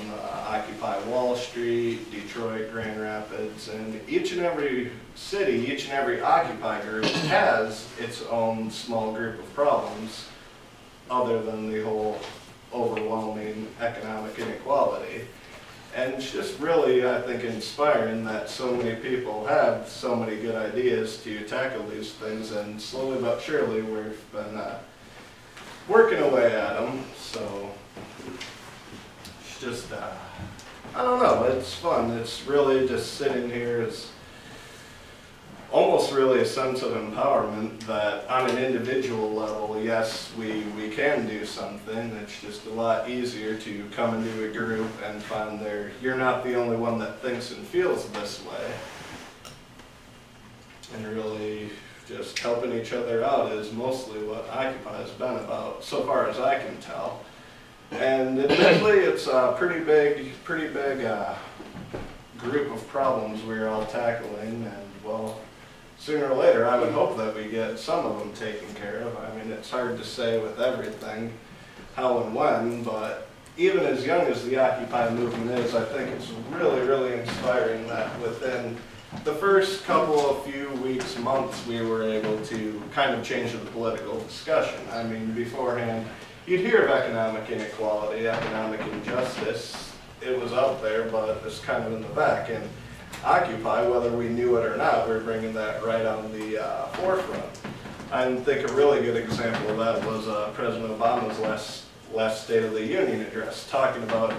Occupy Wall Street, Detroit, Grand Rapids, and each and every city, each and every Occupy group has its own small group of problems other than the whole overwhelming economic inequality. And it's just really, I think, inspiring that so many people have so many good ideas to tackle these things, and slowly but surely we've been working away at them. So it's just, I don't know, it's fun. It's really just sitting here is almost really a sense of empowerment that on an individual level, yes, we can do something. It's just a lot easier to come into a group and find you're not the only one that thinks and feels this way. And really just helping each other out is mostly what Occupy has been about, so far as I can tell. And admittedly, it's a pretty big group of problems we're all tackling, and well, sooner or later I would hope that we get some of them taken care of. I mean, it's hard to say with everything how and when, but even as young as the Occupy movement is, I think it's really, really inspiring that within the first few weeks, months, we were able to kind of change the political discussion. I mean, beforehand, you'd hear of economic inequality, economic injustice. It was out there, but it's kind of in the back. And Occupy, whether we knew it or not, we were bringing that right on the forefront. I think a really good example of that was President Obama's last State of the Union address, talking about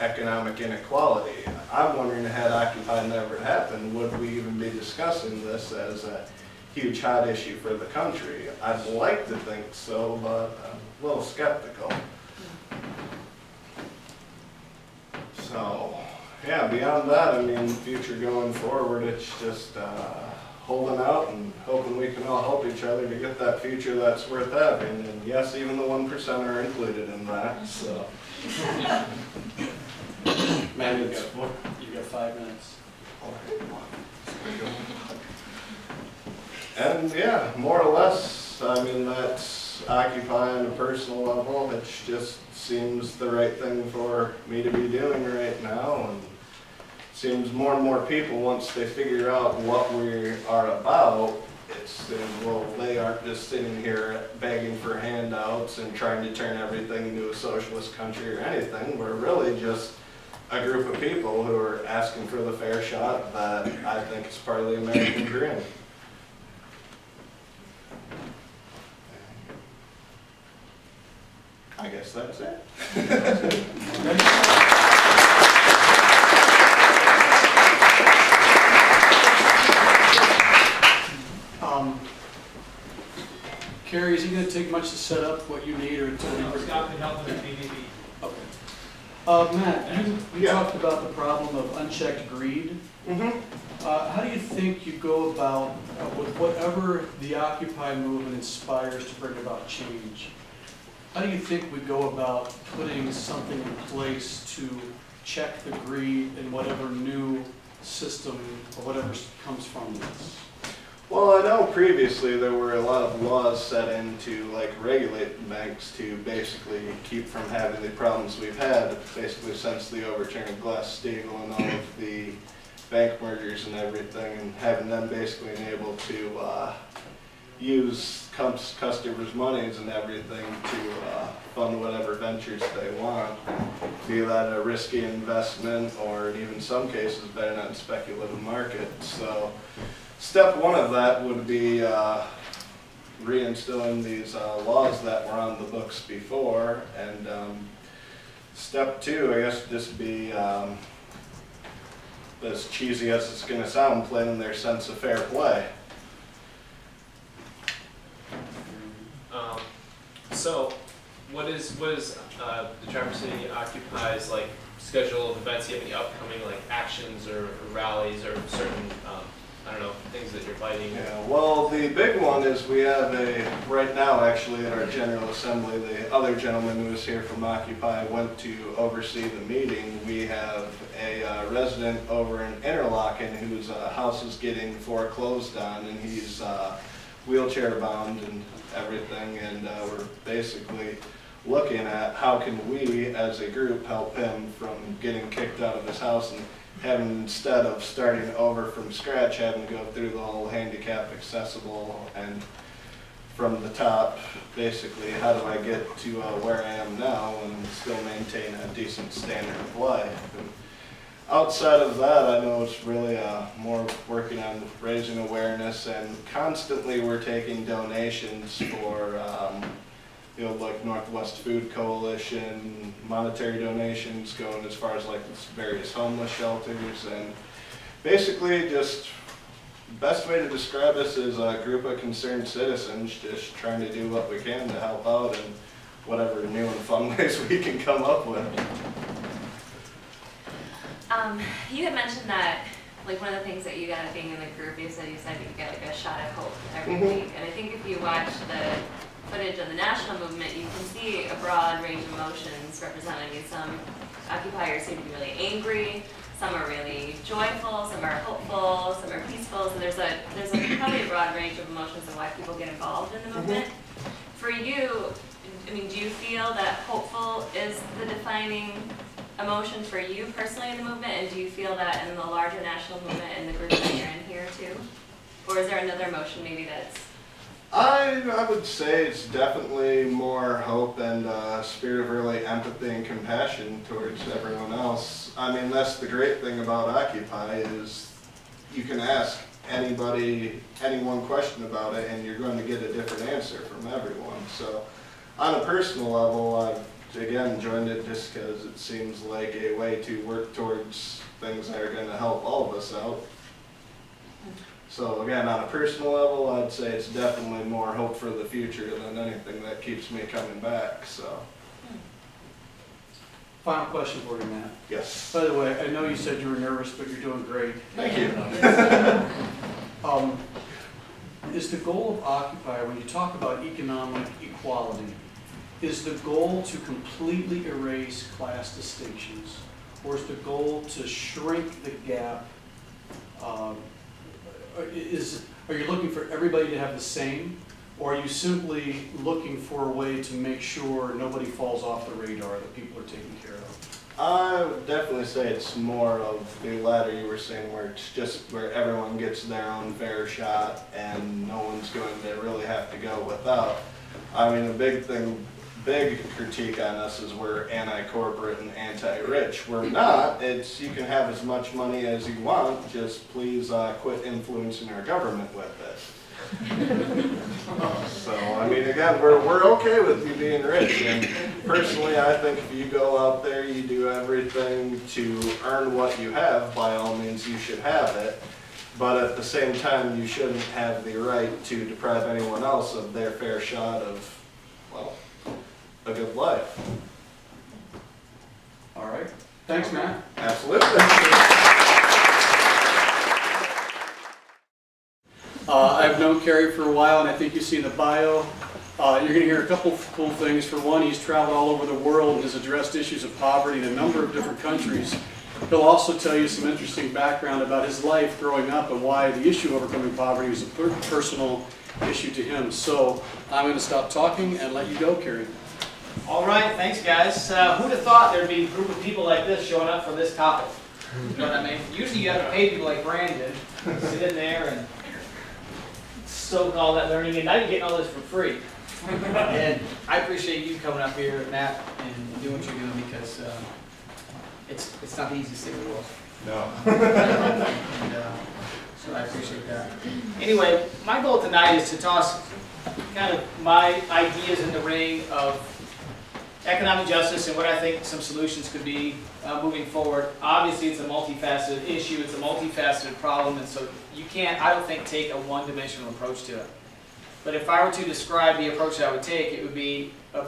economic inequality. I'm wondering, had Occupy never happened, would we even be discussing this as a huge hot issue for the country? I'd like to think so, but I'm a little skeptical. So, yeah, beyond that, I mean, future going forward, it's just holding out and hoping we can all help each other to get that future that's worth having. And yes, even the 1% are included in that, so.
Man, you got 5 minutes.
And yeah, more or less, I mean, that's Occupy on a personal level. It just seems the right thing for me to be doing right now. And seems more and more people, once they figure out what we are about, it's, well, they aren't just sitting here begging for handouts and trying to turn everything into a socialist country or anything. We're really just a group of people who are asking for the fair shot that I think is part of the American dream. I guess that's it.
Carey, is it going to take much to set up what you need, or until
Scott can help with the BDB.
Okay. Matt, you talked about the problem of unchecked greed. How do you think you go about, with whatever the Occupy movement inspires to bring about change, how do you think we go about putting something in place to check the greed in whatever new system or whatever comes from this?
Well, I know previously there were a lot of laws set in to like regulate the banks to basically keep from having the problems we've had basically since the overturn of Glass-Steagall and all of the bank mergers and everything, and having them basically able to use customers' monies and everything to fund whatever ventures they want, be that a risky investment or even in some cases betting on speculative markets. So step one of that would be reinstilling these laws that were on the books before, and step two, I guess, just be, as cheesy as it's going to sound, playing in their sense of fair play.
So, what is the Traverse City Occupy's like schedule of events? Do you have any upcoming like actions or rallies or certain I don't know, things that you're fighting?
Yeah, well, the big one is we have right now actually at our General Assembly, the other gentleman who was here from Occupy went to oversee the meeting. We have a resident over in Interlochen whose house is getting foreclosed on, and he's wheelchair bound and everything, and we're basically looking at how can we as a group help him from getting kicked out of his house, and having, instead of starting over from scratch, having to go through the whole handicap accessible and from the top, basically how do I get to where I am now and still maintain a decent standard of life. And outside of that, I know it's really more working on raising awareness, and constantly we're taking donations for you know, like Northwest Food Coalition, monetary donations going as far as like various homeless shelters, and basically just the best way to describe us is a group of concerned citizens just trying to do what we can to help out in whatever new and fun ways we can come up with.
You had mentioned that, like, one of the things that you got being in the group is that you said you get like a shot of hope every week, and I think if you watch the footage of the national movement, you can see a broad range of emotions represented. Some occupiers seem to be really angry, some are really joyful, some are hopeful, some are peaceful. So there's probably a broad range of emotions of why people get involved in the movement. For you, I mean, do you feel that hopeful is the defining emotion for you personally in the movement, and do you feel that in the larger national movement and the group that you're in here too? Or is there another emotion maybe that's...
I would say it's definitely more hope and a spirit of really empathy and compassion towards everyone else. I mean, that's the great thing about Occupy is you can ask anybody any one question about it and you're going to get a different answer from everyone. So on a personal level, I've again joined it just because it seems like a way to work towards things that are going to help all of us out. So again, on a personal level, I'd say it's definitely more hope for the future than anything that keeps me coming back. So.
Final question for you, Matt.
Yes.
By the way, I know you said you were nervous, but you're doing great.
Thank you.
Is the goal of Occupy, when you talk about economic equality, is the goal to completely erase class distinctions, or is the goal to shrink the gap? Are you looking for everybody to have the same, or are you simply looking for a way to make sure nobody falls off the radar, that people are taken care of?
I would definitely say it's more of the latter you were saying, where it's just where everyone gets their own fair shot and no one's going to really have to go without. I mean, big critique on us is we're anti-corporate and anti-rich. We're not. It's you can have as much money as you want, just please quit influencing our government with it. So, I mean, again, we're okay with you being rich, and personally I think if you go out there, you do everything to earn what you have, by all means you should have it, but at the same time you shouldn't have the right to deprive anyone else of their fair shot of, well, a good life.
All right. Thanks, Matt.
Absolutely.
I've known Carey for a while, and I think you see in the bio, you're going to hear a couple of cool things. For one, he's traveled all over the world and has addressed issues of poverty in a number of different countries. He'll also tell you some interesting background about his life growing up and why the issue of overcoming poverty was a personal issue to him. So I'm going to stop talking and let you go, Carey.
All right, thanks guys. Who'd have thought there'd be a group of people like this showing up for this topic? You know what I mean? Usually you have to pay people like Brandon, sit in there and soak all that learning, and now you're getting all this for free. And I appreciate you coming up here, Matt, and doing what you're doing, because it's not the easiest thing in the world.
No.
And, so I appreciate that. Anyway, my goal tonight is to toss kind of my ideas in the ring of economic justice and what I think some solutions could be moving forward. Obviously, it's a multifaceted issue, it's a multifaceted problem, and so you can't, I don't think, take a one-dimensional approach to it. But if I were to describe the approach that I would take, it would be a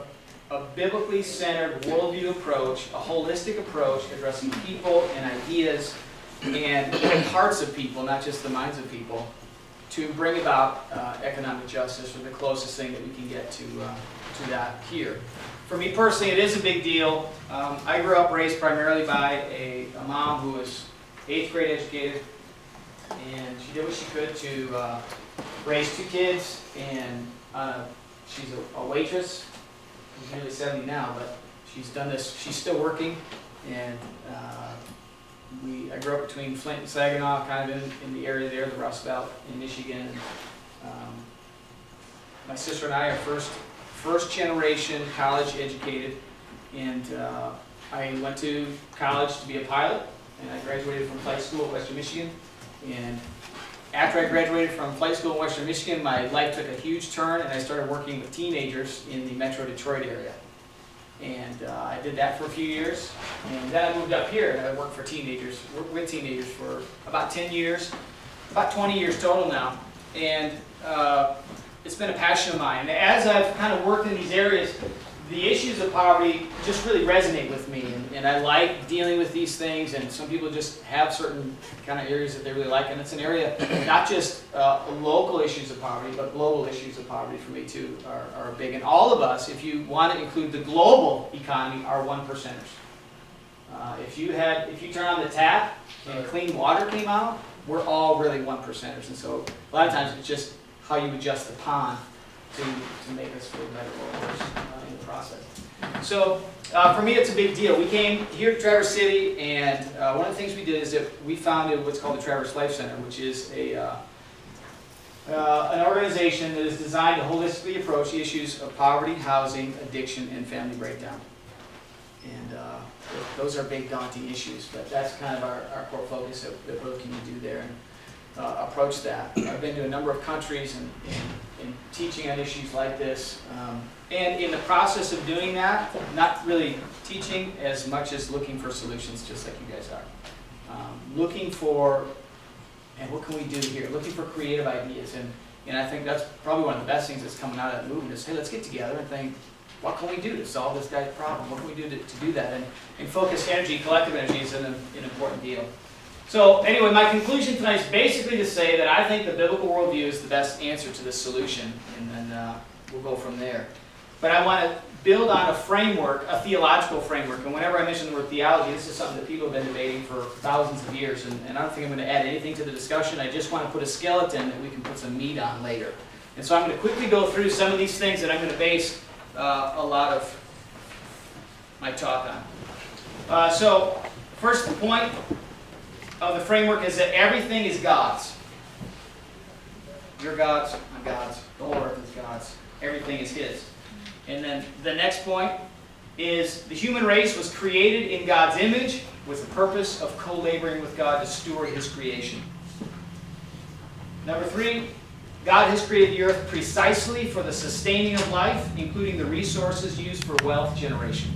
biblically centered worldview approach, a holistic approach addressing people and ideas and in the hearts of people, not just the minds of people, to bring about economic justice, or the closest thing that we can get to that here. For me personally, it is a big deal. I grew up raised primarily by a mom who was 8th grade educated, and she did what she could to raise 2 kids, and she's a waitress. She's nearly 70 now, but she's done this. She's still working, and I grew up between Flint and Saginaw, kind of in the area there, the Rust Belt in Michigan. My sister and I are first generation college educated, and I went to college to be a pilot, and I graduated from flight school at Western Michigan. And after I graduated from flight school in Western Michigan, my life took a huge turn, and I started working with teenagers in the Metro Detroit area. And I did that for a few years, and then I moved up here, and I worked with teenagers for about 10 years, about 20 years total now. And it's been a passion of mine. And as I've kind of worked in these areas, the issues of poverty just really resonate with me, and I like dealing with these things. And some people just have certain kind of areas that they really like, and it's an area, not just local issues of poverty, but global issues of poverty for me too are big. And all of us, if you want to include the global economy, are 1%ers. If you turn on the tap and clean water came out, we're all really 1%ers. And so a lot of times it's just how you adjust the pond to make us feel better or worse in the process. So for me, it's a big deal. We came here to Traverse City, and one of the things we did is that we founded what's called the Traverse Life Center, which is an organization that is designed to holistically approach the issues of poverty, housing, addiction, and family breakdown. And those are big, daunting issues, but that's kind of our core focus of what can you do there and approach that. I've been to a number of countries and teaching on issues like this. And in the process of doing that, not really teaching as much as looking for solutions, just like you guys are. Looking for, and what can we do here? Looking for creative ideas. And I think that's probably one of the best things that's coming out of that movement is, hey, let's get together and think, what can we do to solve this guy's problem? What can we do to do that? And focus energy, collective energy is an important deal. So anyway, my conclusion tonight is basically to say that I think the biblical worldview is the best answer to this solution, and then we'll go from there. But I want to build on a framework, a theological framework, and whenever I mention the word theology, this is something that people have been debating for thousands of years, and I don't think I'm going to add anything to the discussion. I just want to put a skeleton that we can put some meat on later. And so I'm going to quickly go through some of these things that I'm going to base a lot of my talk on. So first point of the framework is that everything is God's. You're God's, I'm God's, the whole earth is God's, everything is His. And then the next point is the human race was created in God's image with the purpose of co-laboring with God to steward His creation. Number 3, God has created the earth precisely for the sustaining of life, including the resources used for wealth generation.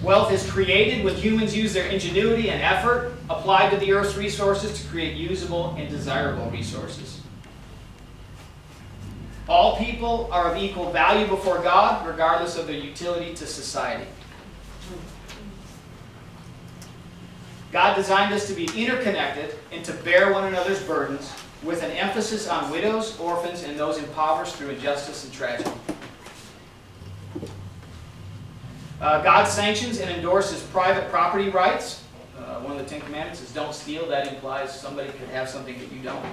Wealth is created when humans use their ingenuity and effort applied to the earth's resources to create usable and desirable resources. All people are of equal value before God, regardless of their utility to society. God designed us to be interconnected and to bear one another's burdens, with an emphasis on widows, orphans, and those impoverished through injustice and tragedy. God sanctions and endorses private property rights. One of the 10 Commandments is don't steal. That implies somebody could have something that you don't.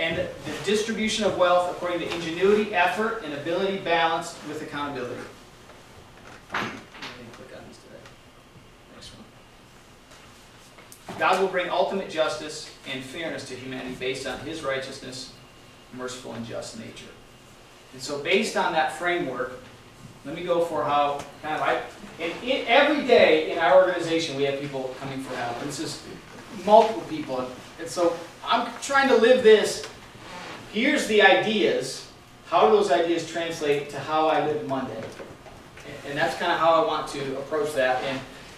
And the distribution of wealth according to ingenuity, effort, and ability balanced with accountability. Let me click on these today. Next one. God will bring ultimate justice and fairness to humanity based on His righteousness, merciful and just nature. And so based on that framework, let me go for how every day in our organization we have people coming for help. And this is multiple people. And so I'm trying to live this. Here's the ideas. How do those ideas translate to how I live Monday? And that's kind of how I want to approach that.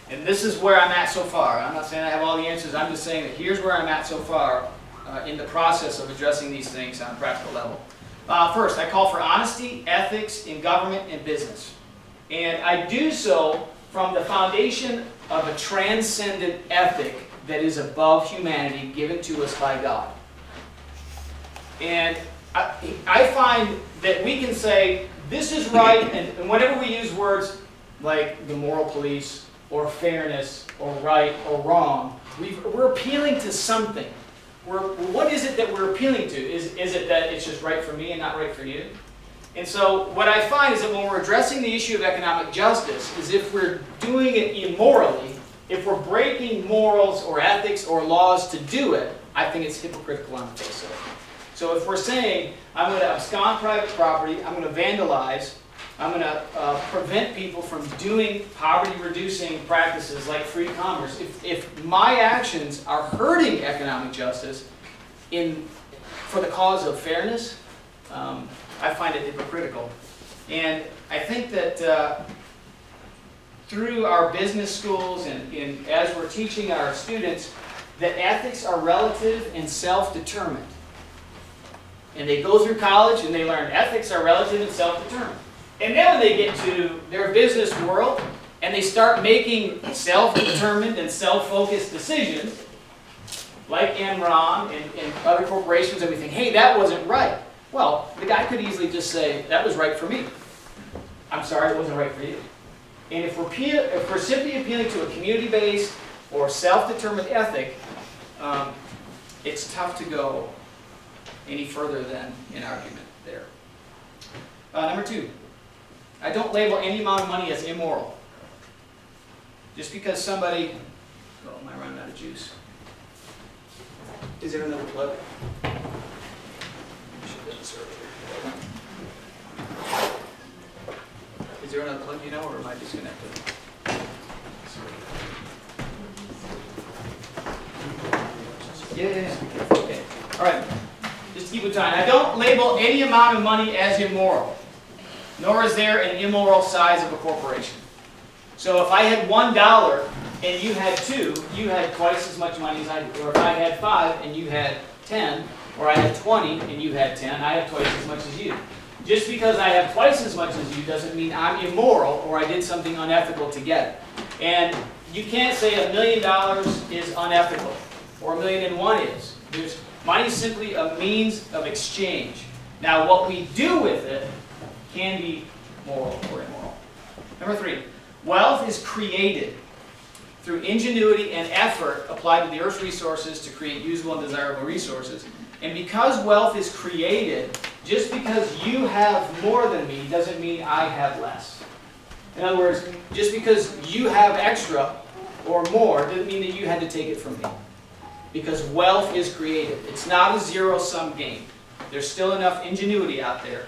And this is where I'm at so far. I'm not saying I have all the answers. I'm just saying that here's where I'm at so far in the process of addressing these things on a practical level. First, I call for honesty, ethics in government and business. And I do so from the foundation of a transcendent ethic that is above humanity, given to us by God. And I find that we can say, this is right, and whenever we use words like the moral police, or fairness, or right, or wrong, we're appealing to something. What is it that we're appealing to? Is it that it's just right for me and not right for you? And so what I find is that when we're addressing the issue of economic justice, is if we're doing it immorally, if we're breaking morals or ethics or laws to do it, I think it's hypocritical on the face of it. So if we're saying, I'm going to abscond private property, I'm going to vandalize, I'm going to prevent people from doing poverty-reducing practices like free commerce, if my actions are hurting economic justice for the cause of fairness, I find it hypocritical. And I think that through our business schools and as we're teaching our students, that ethics are relative and self-determined. And they go through college and they learn ethics are relative and self-determined. And then when they get to their business world and they start making self-determined and self-focused decisions, like Enron and other corporations, and we think, hey, that wasn't right. Well, the guy could easily just say, that was right for me. I'm sorry, it wasn't right for you. And if we're simply appealing to a community-based or self-determined ethic, it's tough to go any further than an argument there. Number 2, I don't label any amount of money as immoral. Just because somebody, oh, am I running out of juice? Is there another plug? Is there another plug, you know, or am I disconnected? Yeah. Okay. All right. Just keep it time. I don't label any amount of money as immoral, nor is there an immoral size of a corporation. So if I had $1 and you had 2, you had twice as much money as I do. Or if I had 5 and you had 10, or I had 20 and you had 10, I have twice as much as you. Just because I have twice as much as you doesn't mean I'm immoral or I did something unethical to get it. And you can't say $1 million is unethical or $1,000,001 is. Money is simply a means of exchange. Now what we do with it can be moral or immoral. Number 3, wealth is created through ingenuity and effort applied to the earth's resources to create usable and desirable resources. And because wealth is created, just because you have more than me doesn't mean I have less. In other words, just because you have extra or more doesn't mean that you had to take it from me. Because wealth is created. It's not a zero-sum game. There's still enough ingenuity out there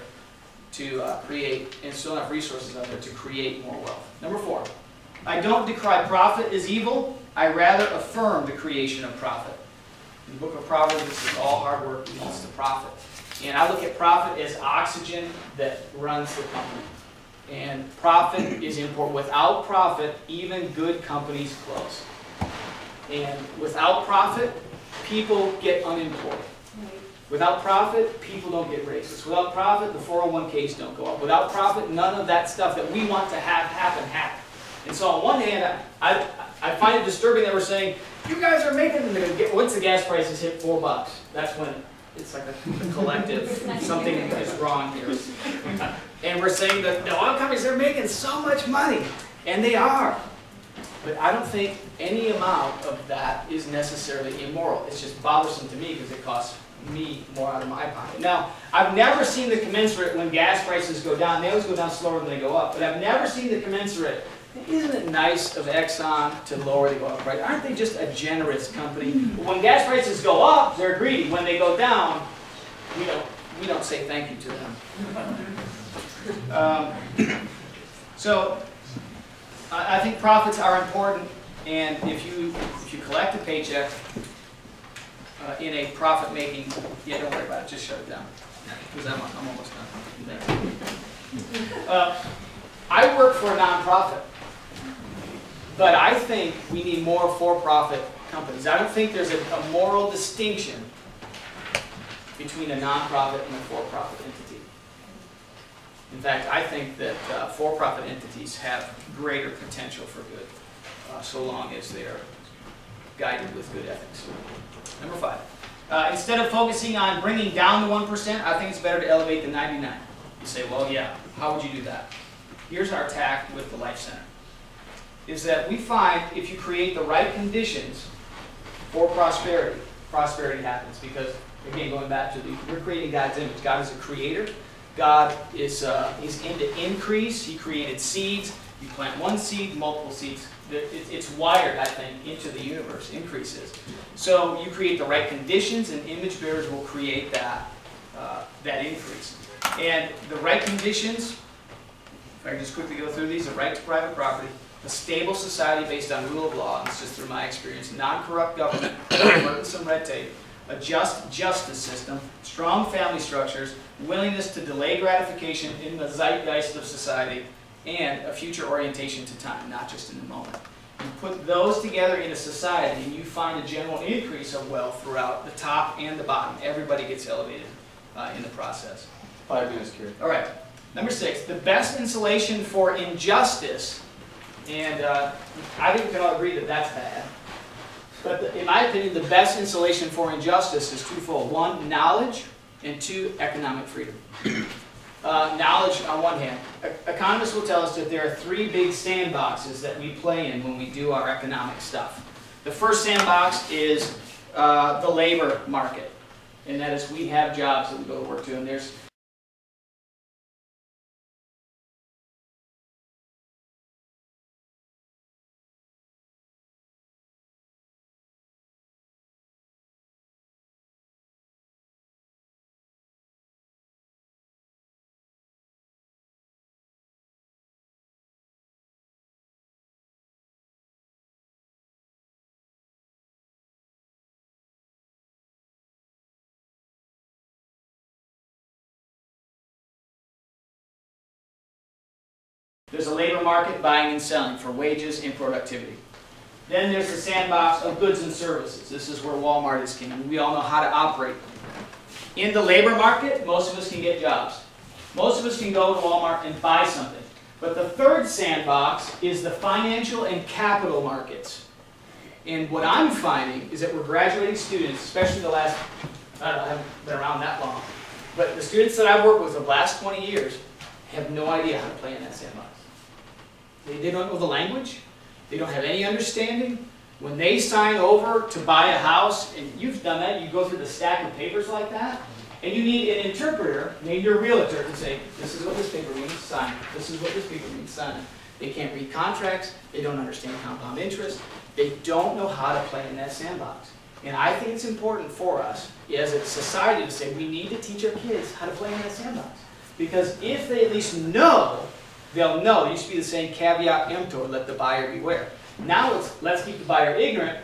to create, and still enough resources out there to create more wealth. Number 4, I don't decry profit as evil. I rather affirm the creation of profit. In the book of Proverbs, it says all hard work leads to profit. And I look at profit as oxygen that runs the company. And profit is important. Without profit, even good companies close. And without profit, people get unemployed. Without profit, people don't get raises. Without profit, the 401ks don't go up. Without profit, none of that stuff that we want to have happen. And so on one hand, I find it disturbing that we're saying, you guys are making them get, once the gas prices hit $4, that's when it's like a collective, something is wrong here. And we're saying that the oil companies, they're making so much money, and they are. But I don't think any amount of that is necessarily immoral. It's just bothersome to me because it costs me more out of my pocket. Now, I've never seen the commensurate when gas prices go down. They always go down slower than they go up. But I've never seen the commensurate. Isn't it nice of Exxon to lower they go up, right? Aren't they just a generous company? When gas prices go up, they're greedy. When they go down, we don't say thank you to them. So I think profits are important, and if you collect a paycheck in a profit-making, yeah, don't worry about it. Just shut it down, because I'm almost done. I work for a nonprofit. But I think we need more for-profit companies. I don't think there's a moral distinction between a nonprofit and a for-profit entity. In fact, I think that for-profit entities have greater potential for good, so long as they are guided with good ethics. Number 5. Instead of focusing on bringing down the 1%, I think it's better to elevate the 99. You say, well, yeah, how would you do that? Here's our tack with the Life Center, is that we find if you create the right conditions for prosperity, prosperity happens. Because, again, going back to we're creating God's image. God is a creator. God is he's into increase. He created seeds. You plant one seed, multiple seeds. It's wired, I think, into the universe, increases. So you create the right conditions, and image bearers will create that, that increase. And the right conditions, if I can just quickly go through these: the right to private property, a stable society based on rule of law, and this is through my experience, non-corrupt government, burdensome red tape, a just justice system, strong family structures, willingness to delay gratification in the zeitgeist of society, and a future orientation to time, not just in the moment. You put those together in a society, and you find a general increase of wealth throughout the top and the bottom. Everybody gets elevated in the process.
5 minutes, Carey.
All right. Number 6, the best insulation for injustice, and I think we can all agree that that's bad. But in my opinion, the best insulation for injustice is twofold. 1, knowledge, and 2, economic freedom. Knowledge on one hand. Economists will tell us that there are 3 big sandboxes that we play in when we do our economic stuff. The first sandbox is the labor market. And that is, we have jobs that we go to work to, and there's a labor market, buying and selling for wages and productivity. Then there's the sandbox of goods and services. This is where Walmart is king. We all know how to operate. In the labor market, most of us can get jobs. Most of us can go to Walmart and buy something. But the third sandbox is the financial and capital markets. And what I'm finding is that we're graduating students, especially the last, I don't know, I haven't been around that long, but the students that I've worked with the last 20 years have no idea how to play in that sandbox. They don't know the language. They don't have any understanding. When they sign over to buy a house, and you've done that, you go through the stack of papers like that, and you need an interpreter, maybe your realtor, to say, this is what this paper means, sign it. This is what this paper means, sign it. They can't read contracts. They don't understand compound interest. They don't know how to play in that sandbox. And I think it's important for us as a society to say we need to teach our kids how to play in that sandbox. Because if they at least know, they'll know. It used to be the saying, caveat emptor, let the buyer beware. Now it's, let's keep the buyer ignorant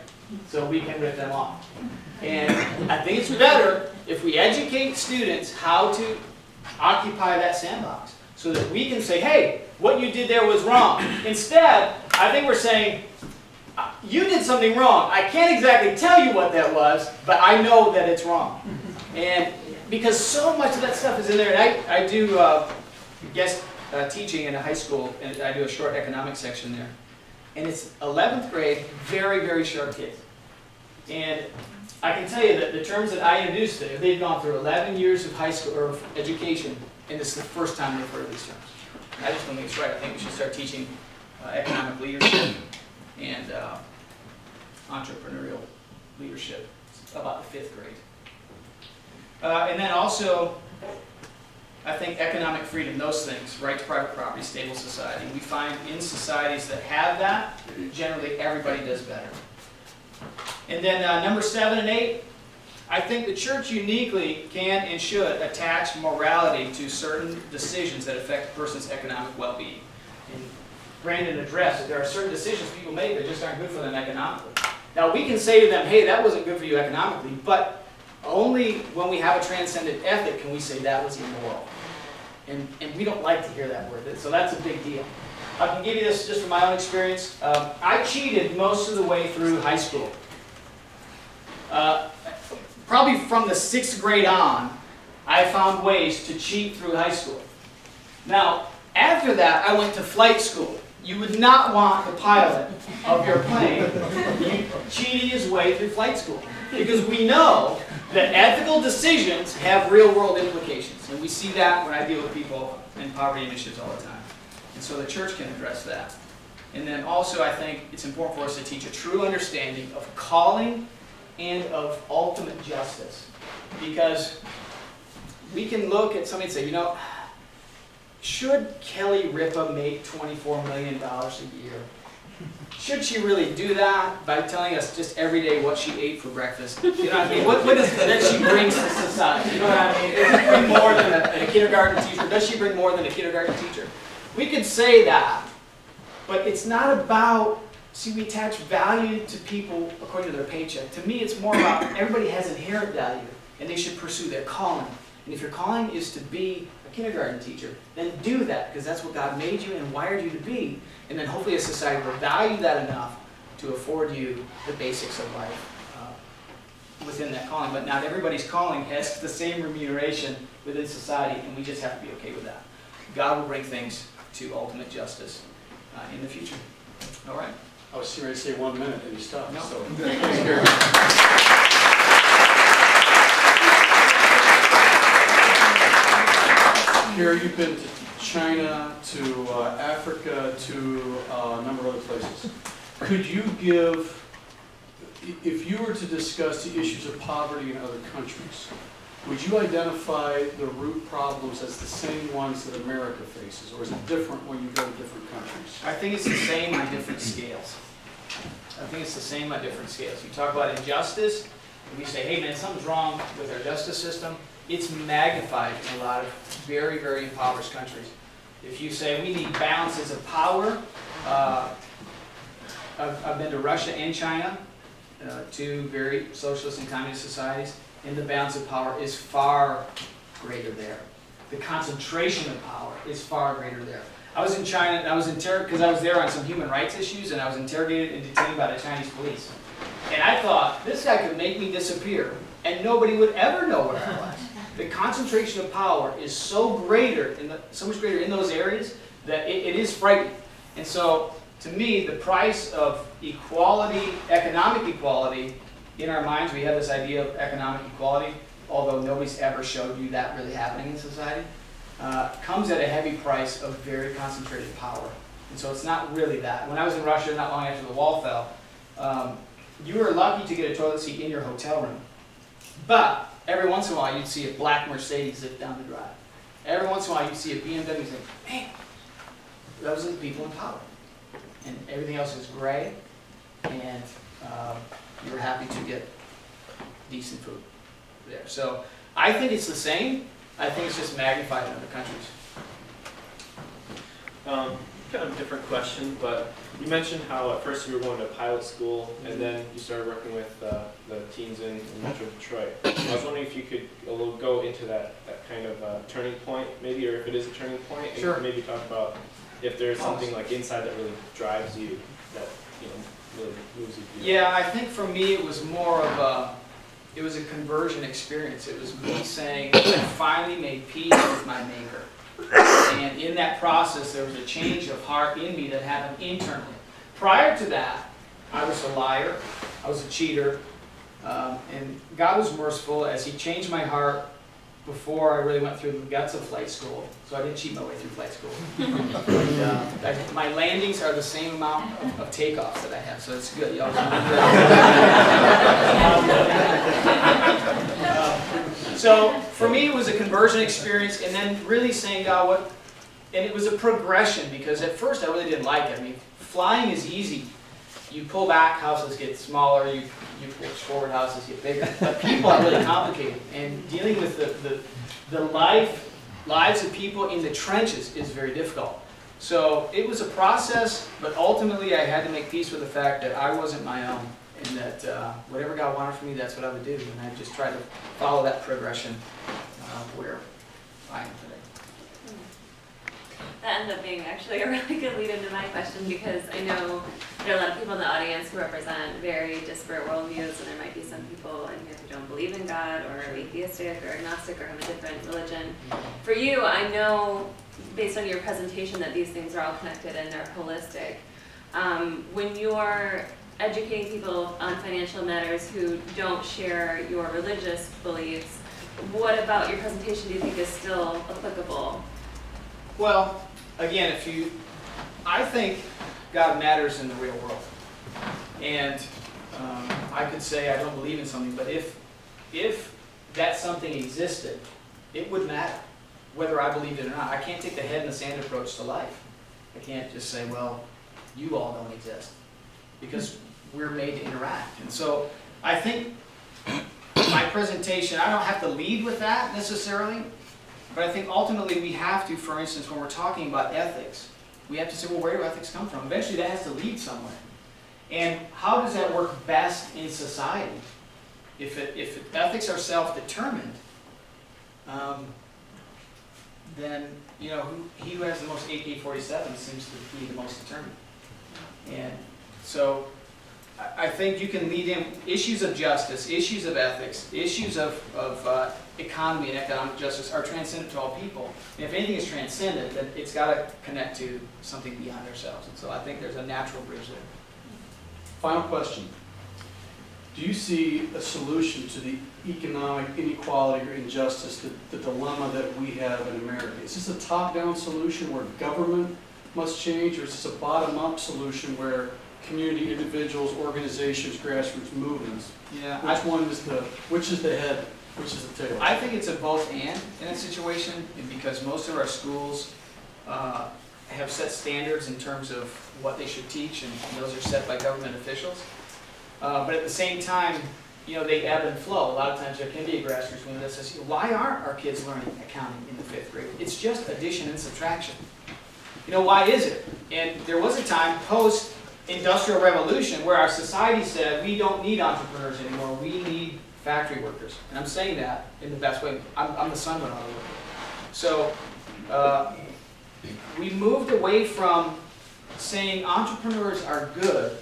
so we can rip them off. And I think it's better if we educate students how to occupy that sandbox so that we can say, hey, what you did there was wrong. Instead, I think we're saying, you did something wrong. I can't exactly tell you what that was, but I know that it's wrong. And because so much of that stuff is in there, and I do guest teaching in a high school, and I do a short economics section there. And it's 11th grade, very, very sharp kids. And I can tell you that the terms that I introduced there, they've gone through 11 years of high school or education, and this is the first time they've heard of these terms. I just don't think it's right. I think we should start teaching economic leadership and entrepreneurial leadership about the 5th grade. And then also, I think economic freedom, those things, right to private property, stable society. We find in societies that have that, generally everybody does better. And then number 7 and 8, I think the church uniquely can and should attach morality to certain decisions that affect a person's economic well-being. And Brandon addressed that there are certain decisions people make that just aren't good for them economically. Now we can say to them, hey, that wasn't good for you economically, but only when we have a transcendent ethic can we say that was immoral. And we don't like to hear that word, so that's a big deal. I can give you this just from my own experience. I cheated most of the way through high school. Probably from the 6th grade on, I found ways to cheat through high school. Now, after that, I went to flight school. You would not want the pilot of your plane cheating his way through flight school, because we know that ethical decisions have real-world implications, and we see that when I deal with people in poverty initiatives all the time. And so the church can address that. And then also, I think it's important for us to teach a true understanding of calling and of ultimate justice, because we can look at somebody and say, you know, should Kelly Ripa make $24 million a year? Should she really do that by telling us just every day what she ate for breakfast? You know what I mean? What is it that she brings to society? You know what I mean? Does she bring more than a kindergarten teacher? Does she bring more than a kindergarten teacher? We could say that, but it's not about, see, we attach value to people according to their paycheck. To me, it's more about everybody has inherent value, and they should pursue their calling. And if your calling is to be a kindergarten teacher, then do that, because that's what God made you and wired you to be. And then hopefully a society will value that enough to afford you the basics of life within that calling. But not everybody's calling has the same remuneration within society, and we just have to be okay with that. God will bring things to ultimate justice in the future. All right?
I was ready to say 1 minute and you stopped.
No.
So. Carey, you've been to China, to Africa, to a number of other places. Could you give, if you were to discuss the issues of poverty in other countries, would you identify the root problems as the same ones that America faces, or is it different when you go to different countries?
I think it's the same on different scales. I think it's the same on different scales. You talk about injustice, and we say, hey man, something's wrong with our justice system. It's magnified in a lot of very, very impoverished countries. If you say we need balances of power, I've been to Russia and China, two very socialist and communist societies, and the balance of power is far greater there. The concentration of power is far greater there. I was in China, and I was because I was there on some human rights issues, and I was interrogated and detained by the Chinese police. And I thought, this guy could make me disappear, and nobody would ever know where I was. The concentration of power is so greater, so much greater in those areas that it is frightening. And so, to me, the price of equality, economic equality, in our minds we have this idea of economic equality, although nobody's ever showed you that really happening in society, comes at a heavy price of very concentrated power. And so it's not really that. When I was in Russia not long after the wall fell, you were lucky to get a toilet seat in your hotel room. But every once in a while, you'd see a black Mercedes zip down the drive. Every once in a while, you'd see a BMW and say, man, those are the people in power. And everything else is gray, and you were happy to get decent food there. So I think it's the same. I think it's just magnified in other countries.
Kind of a different question, but you mentioned how at first you were going to pilot school, and then you started working with the teens in Metro Detroit. I was wondering if you could go into that kind of turning point, maybe, or if it is a turning point, and
Sure.
maybe talk about if there's something like inside that really drives you, that really moves you.
Yeah, I think for me it was more of it was a conversion experience. It was me saying, I finally made peace with my Maker. And in that process, there was a change of heart in me that happened internally. Prior to that, I was a liar, I was a cheater, and God was merciful as He changed my heart before I really went through the guts of flight school. So I didn't cheat my way through flight school. And, my landings are the same amount of takeoffs that I have, so it's good. You always remember that. So for me, it was a conversion experience, and then really saying, God, what? And it was a progression, because at first I really didn't like it. I mean, flying is easy. You pull back, houses get smaller. You push forward, houses get bigger. But people are really complicated, and dealing with the lives of people in the trenches is very difficult. So it was a process, but ultimately I had to make peace with the fact that I wasn't my own, and that whatever God wanted for me, that's what I would do. And I just tried to follow that progression where I am today.
That ended up being actually a really good lead into my question, because I know there are a lot of people in the audience who represent very disparate worldviews, and there might be some people in here who don't believe in God, or are atheistic, or agnostic, or have a different religion. For you, I know, based on your presentation, that these things are all connected and they're holistic. When you're educating people on financial matters who don't share your religious beliefs, what about your presentation do you think is still applicable?
Well, again, I think God matters in the real world. And I could say I don't believe in something, but if that something existed, it would matter, whether I believed it or not. I can't take the head in the sand approach to life. I can't just say, well, you all don't exist, because we're made to interact. And so I think my presentation, I don't have to lead with that necessarily, but I think ultimately we have to, for instance, when we're talking about ethics, we have to say, well, where do ethics come from? Eventually that has to lead somewhere. And how does that work best in society? If ethics are self-determined, then he who has the most AK-47 seems to be the most determined. And so I think you can lead in issues of justice, issues of ethics, issues of economy and economic justice are transcendent to all people. And if anything is transcendent, then it's got to connect to something beyond ourselves. And so I think there's a natural bridge there.
Final question. Do you see a solution to the economic inequality or injustice, the dilemma that we have in America? Is this a top-down solution where government must change, or is this a bottom-up solution where community, individuals, organizations, grassroots movements?
Yeah,
which is the head, which is the tail?
I think it's a both and in a situation, because most of our schools have set standards in terms of what they should teach, and those are set by government officials. But at the same time, they ebb and flow. A lot of times there can be a grassroots movement that says, why aren't our kids learning accounting in the 5th grade? It's just addition and subtraction. Why is it? And there was a time post-industrial revolution where our society said, we don't need entrepreneurs anymore, we need factory workers. And I'm saying that in the best way. I'm the son of an auto worker. So we moved away from saying entrepreneurs are good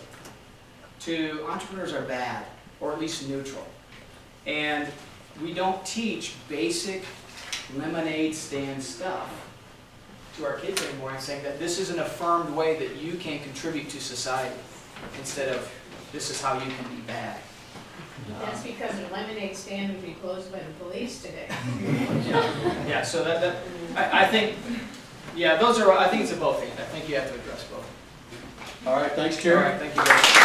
to entrepreneurs are bad, or at least neutral. And we don't teach basic lemonade stand stuff to our kids anymore, and saying that this is an affirmed way that you can contribute to society, instead of this is how you can be bad.
That's because the lemonade stand would be closed by the police today.
Yeah, so I think, yeah, I think it's a both and. I think you have to address both.
All right, thanks, Carey.
All right, thank you guys.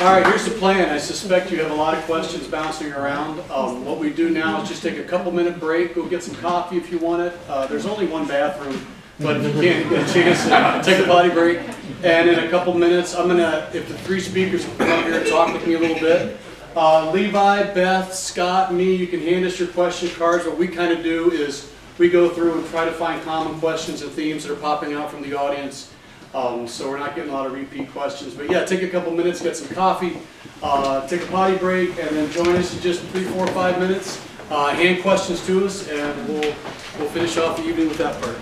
All right, here's the plan. I suspect you have a lot of questions bouncing around. What we do now is just take a couple-minute break, go get some coffee if you want it. There's only one bathroom, but if you can't get a chance, take a potty break. And in a couple minutes, I'm gonna, if the 3 speakers will come up here and talk with me a little bit. Levi, Beth, Scott, me, you can hand us your question cards. What we kind of do is we go through and try to find common questions and themes that are popping out from the audience. So we're not getting a lot of repeat questions. But yeah, take a couple minutes, get some coffee, take a potty break, and then join us in just 3, 4, 5 minutes. Hand questions to us, and we'll finish off the evening with that part.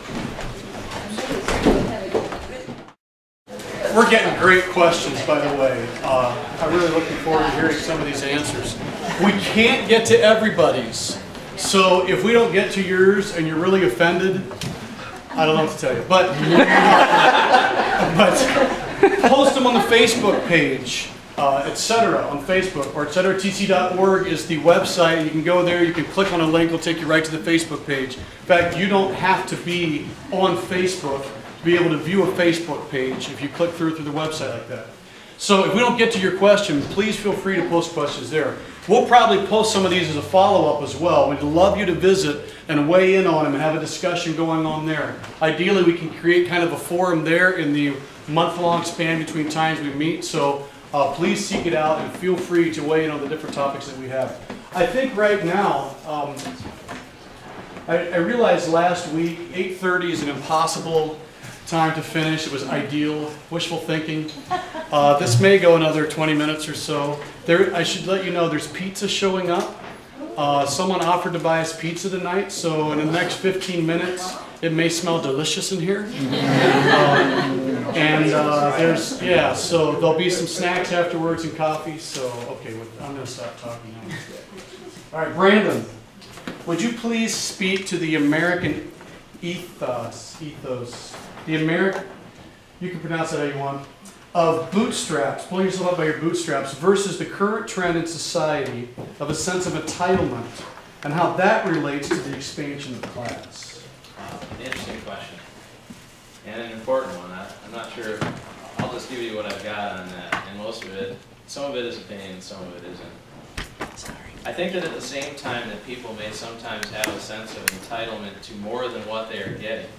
We're getting great questions, by the way. I'm really looking forward to hearing some of these answers. We can't get to everybody's. So if we don't get to yours and you're really offended, I don't know what to tell you, but post them on the Facebook page, Etcetera on Facebook, or etceteratc.org is the website. You can go there, you can click on a link, it'll take you right to the Facebook page. In fact, you don't have to be on Facebook to be able to view a Facebook page if you click through the website like that. So if we don't get to your question, please feel free to post questions there. We'll probably post some of these as a follow-up as well. We'd love you to visit and weigh in on them and have a discussion going on there. Ideally, we can create kind of a forum there in the month-long span between times we meet. So please seek it out and feel free to weigh in on the different topics that we have. I think right now, I realized last week 8:30 is an impossible time to finish. It was ideal, wishful thinking. This may go another 20 minutes or so. I should let you know there's pizza showing up. Someone offered to buy us pizza tonight, so in the next 15 minutes, it may smell delicious in here. So there'll be some snacks afterwards and coffee, so, okay, I'm gonna stop talking now. All right, Brandon, would you please speak to the American ethos, the American, you can pronounce it how you want, of bootstraps, pulling yourself up by your bootstraps versus the current trend in society of a sense of entitlement and how that relates to the expansion of class?
Interesting question. And an important one. I'm not sure. I'll just give you what I've got on that. And most of it, some of it is opinion, some of it isn't. Sorry. I think that at the same time that people may sometimes have a sense of entitlement to more than what they are getting,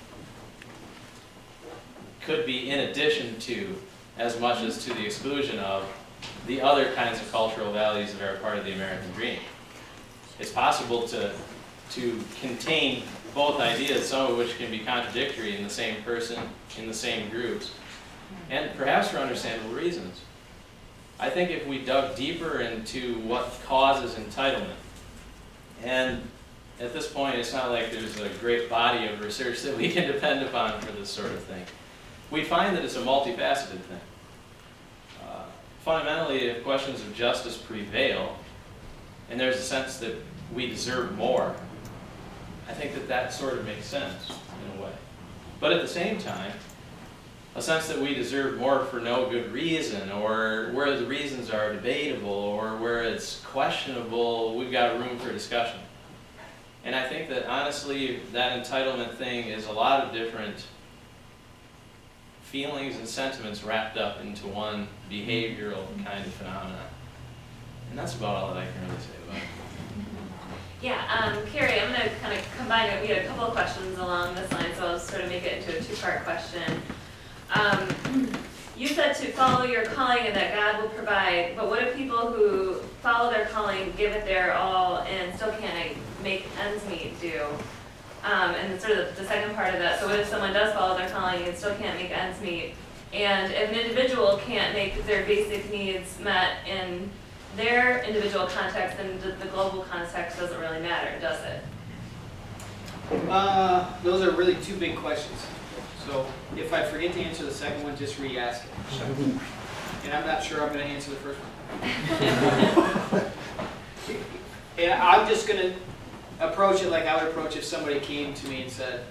could be in addition to, as much as to the exclusion of, the other kinds of cultural values that are a part of the American dream. It's possible to contain both ideas, some of which can be contradictory in the same person, in the same groups, and perhaps for understandable reasons. I think if we dug deeper into what causes entitlement, and at this point it's not like there's a great body of research that we can depend upon for this sort of thing, we find that it's a multifaceted thing. Fundamentally, if questions of justice prevail, and there's a sense that we deserve more, I think that that sort of makes sense in a way. But at the same time, a sense that we deserve more for no good reason, or where the reasons are debatable, or where it's questionable, we've got room for discussion. And I think that honestly, that entitlement thing is a lot of different feelings and sentiments wrapped up into one behavioral kind of phenomenon. And that's about all that I can really say about it.
Yeah, Carey, I'm going to kind of combine it. We had a couple of questions along this line, so I'll sort of make it into a two-part question. You said to follow your calling and that God will provide, but what if people who follow their calling, give it their all, and still can't make ends meet do? And sort of the second part of that, so what if someone does follow their calling and still can't make ends meet? And if an individual can't make their basic needs met in their individual context, then the global context doesn't really matter, does it?
Those are really two big questions. So if I forget to answer the second one, just re-ask it. And I'm not sure I'm going to answer the first one. And I'm just going to approach it like I would approach if somebody came to me and said,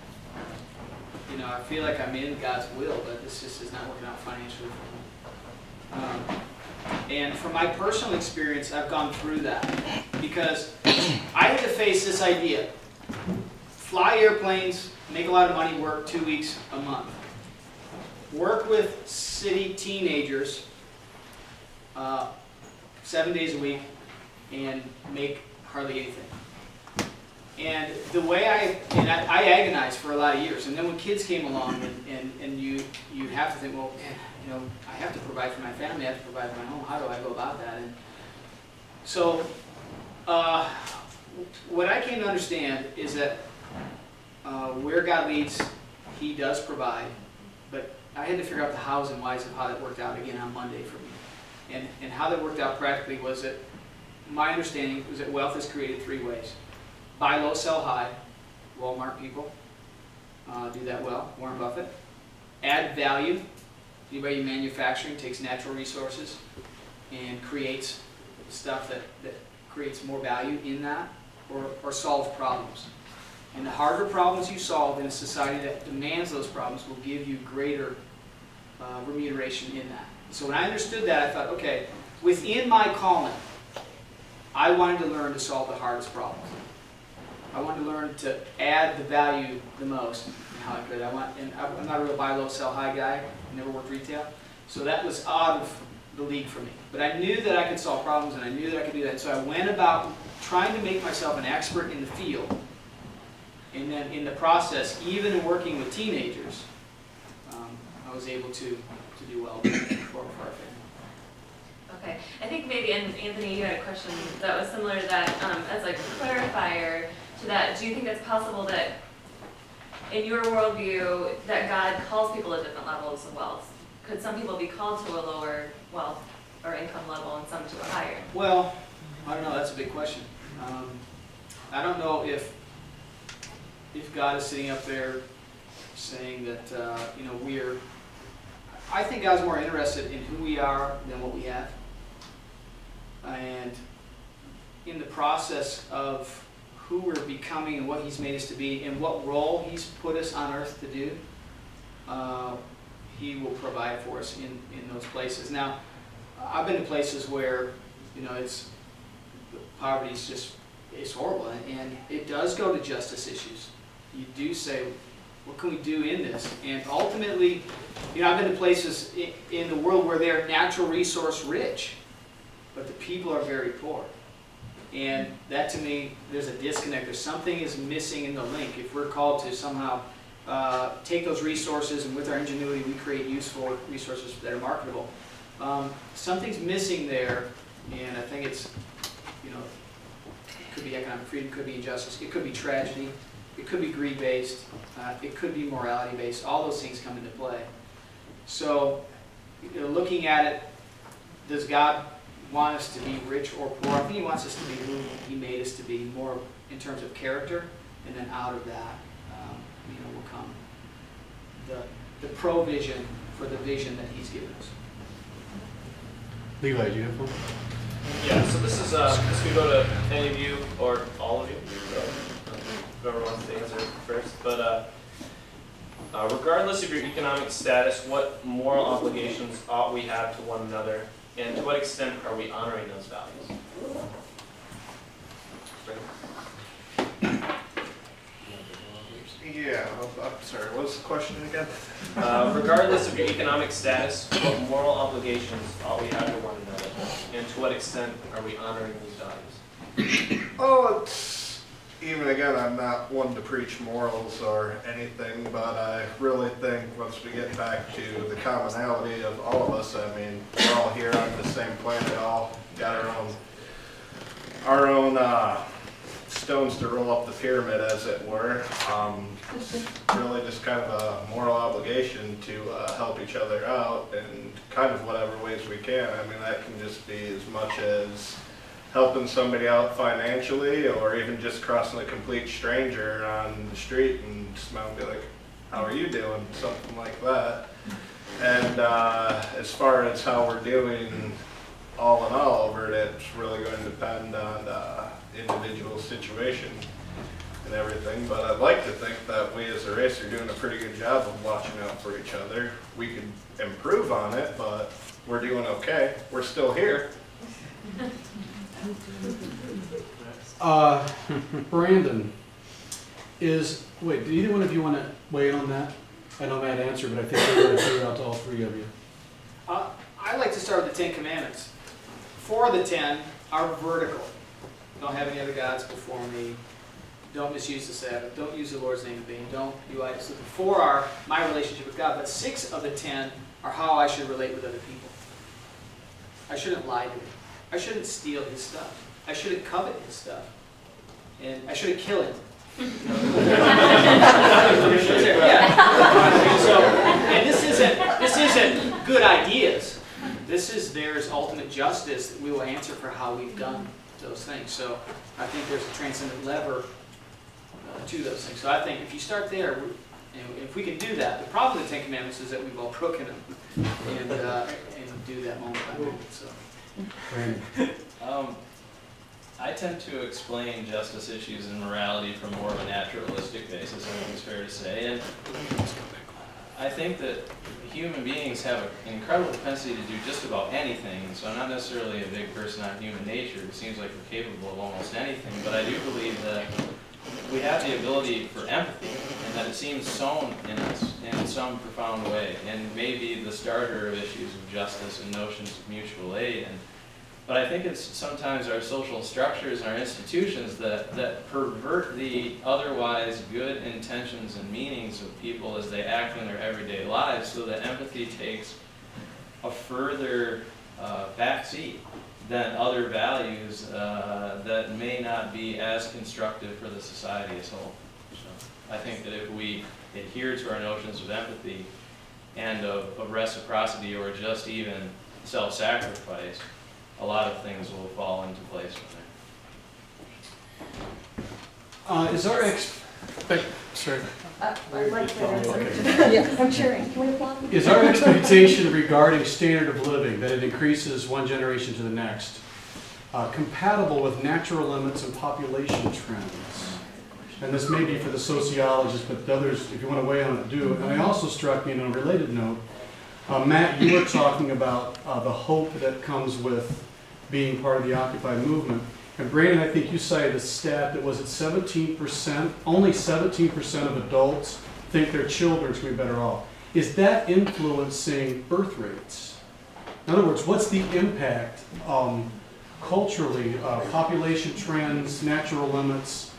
you know, I feel like I'm in God's will, but this just is not working out financially for me. And from my personal experience, I've gone through that because I had to face this idea. Fly airplanes, make a lot of money, work 2 weeks a month. Work with city teenagers 7 days a week and make hardly anything. And the way I agonized for a lot of years. And then when kids came along and you have to think, well, you know, I have to provide for my family, I have to provide for my home. How do I go about that? And so what I came to understand is that where God leads, He does provide. But I had to figure out the hows and whys of how that worked out again on Monday for me. And how that worked out practically was that my understanding was that wealth is created 3 ways. Buy low, sell high. Walmart people do that well. Warren Buffett. Add value. Anybody in manufacturing takes natural resources and creates stuff that creates more value in that, or solve problems. And the harder problems you solve in a society that demands those problems will give you greater remuneration in that. So when I understood that, I thought, okay, within my calling, I wanted to learn to solve the hardest problems. I wanted to learn to add the value the most and how I could. I'm not a real buy low, sell high guy. I never worked retail. So that was out of the league for me. But I knew that I could solve problems and I knew that I could do that. So I went about trying to make myself an expert in the field. And then in the process, even in working with teenagers, I was able to do well for our family.
Okay. I think maybe, and Anthony, you had a question that was similar to that. As a clarifier to that, do you think it's possible that in your worldview that God calls people to different levels of wealth? Could some people be called to a lower wealth or income level and some to a higher?
Well, I don't know. That's a big question. I don't know if God is sitting up there saying that, you know, I think God's more interested in who we are than what we have. And in the process of who we're becoming and what He's made us to be and what role He's put us on earth to do, He will provide for us in those places. Now, I've been in places where, you know, poverty is just, it's horrible, and it does go to justice issues. You do say, what can we do in this? And ultimately, you know, I've been to places in the world where they're natural resource rich, but the people are very poor. And that, to me, there's a disconnect. There's something is missing in the link. If we're called to somehow take those resources, and with our ingenuity we create useful resources that are marketable, something's missing there. And I think it's, you know, it could be economic freedom, it could be injustice, it could be tragedy, it could be greed-based, it could be morality-based. All those things come into play. So, you know, looking at it, does God want us to be rich or poor? I think He wants us to be who He made us to be, more in terms of character, and then out of that, you know, will come the provision for the vision that He's given us.
Levi, do you have one?
Yeah, so this could go to any of you or all of you, whoever wants to answer first. But regardless of your economic status, what moral obligations ought we have to one another, and to what extent are we honoring those values?
Yeah, I'm sorry, what was the question again?
Regardless of your economic status, what moral obligations ought we have to one another, and to what extent are we honoring these values?
Oh, it's, even again, I'm not one to preach morals or anything, but I really think once we get back to the commonality of all of us, I mean, we're all here on the same planet, all got our own stones to roll up the pyramid, as it were. Really just kind of a moral obligation to help each other out in kind of whatever ways we can. I mean, that can just be as much as helping somebody out financially, or even just crossing a complete stranger on the street and smile and be like, how are you doing? Something like that. And as far as how we're doing all in all over it, it's really going to depend on individual situation and everything, but I'd like to think that we as a race are doing a pretty good job of watching out for each other. We could improve on it, but we're doing okay. We're still here.
Brandon, wait, do either one of you want to weigh in on that? I know that answer, but I think we're going to figure out to all three of you.
I like to start with the 10 Commandments. 4 of the 10 are vertical. Don't have any other gods before me. Don't misuse the Sabbath. Don't use the Lord's name in vain. Don't do idols. So the 4 are my relationship with God, but 6 of the 10 are how I should relate with other people. I shouldn't lie to him. I shouldn't steal his stuff. I shouldn't covet his stuff. And I shouldn't kill him. And this isn't good ideas. There's ultimate justice that we will answer for how we've done those things. So I think there's a transcendent lever to those things. So I think if you start there, and if we can do that, the problem with the 10 Commandments is that we've all broken them and do that moment by moment. So.
I tend to explain justice issues and morality from more of a naturalistic basis, I think it's fair to say. And I think that human beings have an incredible propensity to do just about anything, and so I'm not necessarily a big person on human nature. It seems like we're capable of almost anything, but I do believe that we have the ability for empathy, and that it seems sown in us in some profound way, and maybe the starter of issues of justice and notions of mutual aid. But I think it's sometimes our social structures and our institutions that pervert the otherwise good intentions and meanings of people as they act in their everyday lives, so that empathy takes a further backseat than other values that may not be as constructive for the society as a whole. So I think that if we adhere to our notions of empathy and of reciprocity, or just even self-sacrifice, a lot of things will fall into place from there.
Is our sorry.
I'd like to
Okay.
Yeah, I'm cheering. Can we applaud?
Is our expectation regarding standard of living, that it increases one generation to the next, compatible with natural limits and population trends? And this may be for the sociologists, but the others, if you want to weigh on it, do. And it also struck me on a related note, Matt, you were talking about the hope that comes with being part of the Occupy movement. And Brandon, I think you cited a stat that was at 17%, only 17% of adults think their children should be better off. Is that influencing birth rates? In other words, what's the impact culturally, population trends, natural limits?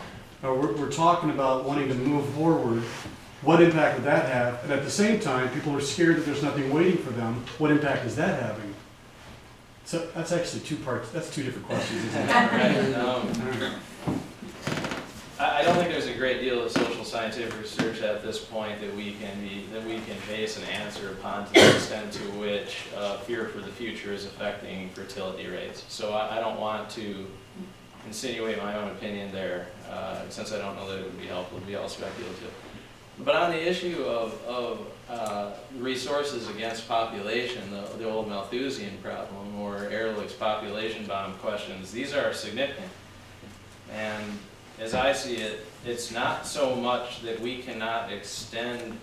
We're talking about wanting to move forward. What impact would that have? And at the same time, people are scared that there's nothing waiting for them. What impact is that having? So that's actually two parts. That's two different questions, isn't it?
Right. I don't think there's a great deal of social scientific research at this point that we can base an answer upon to the extent to which fear for the future is affecting fertility rates. So I don't want to insinuate my own opinion there, since I don't know that it would be helpful. It would be all speculative. But on the issue of resources against population, the old Malthusian problem, or Ehrlich's population bomb questions, these are significant. And as I see it, it's not so much that we cannot extend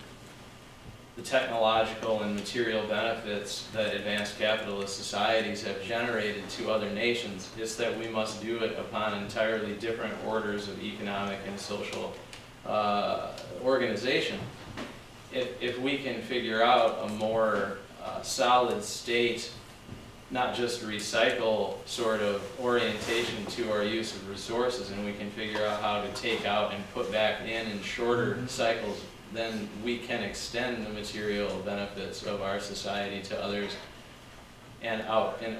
the technological and material benefits that advanced capitalist societies have generated to other nations. It's that we must do it upon entirely different orders of economic and social organization. If we can figure out a more solid state, not just recycle sort of orientation to our use of resources, and we can figure out how to take out and put back in shorter cycles, then we can extend the material benefits of our society to others and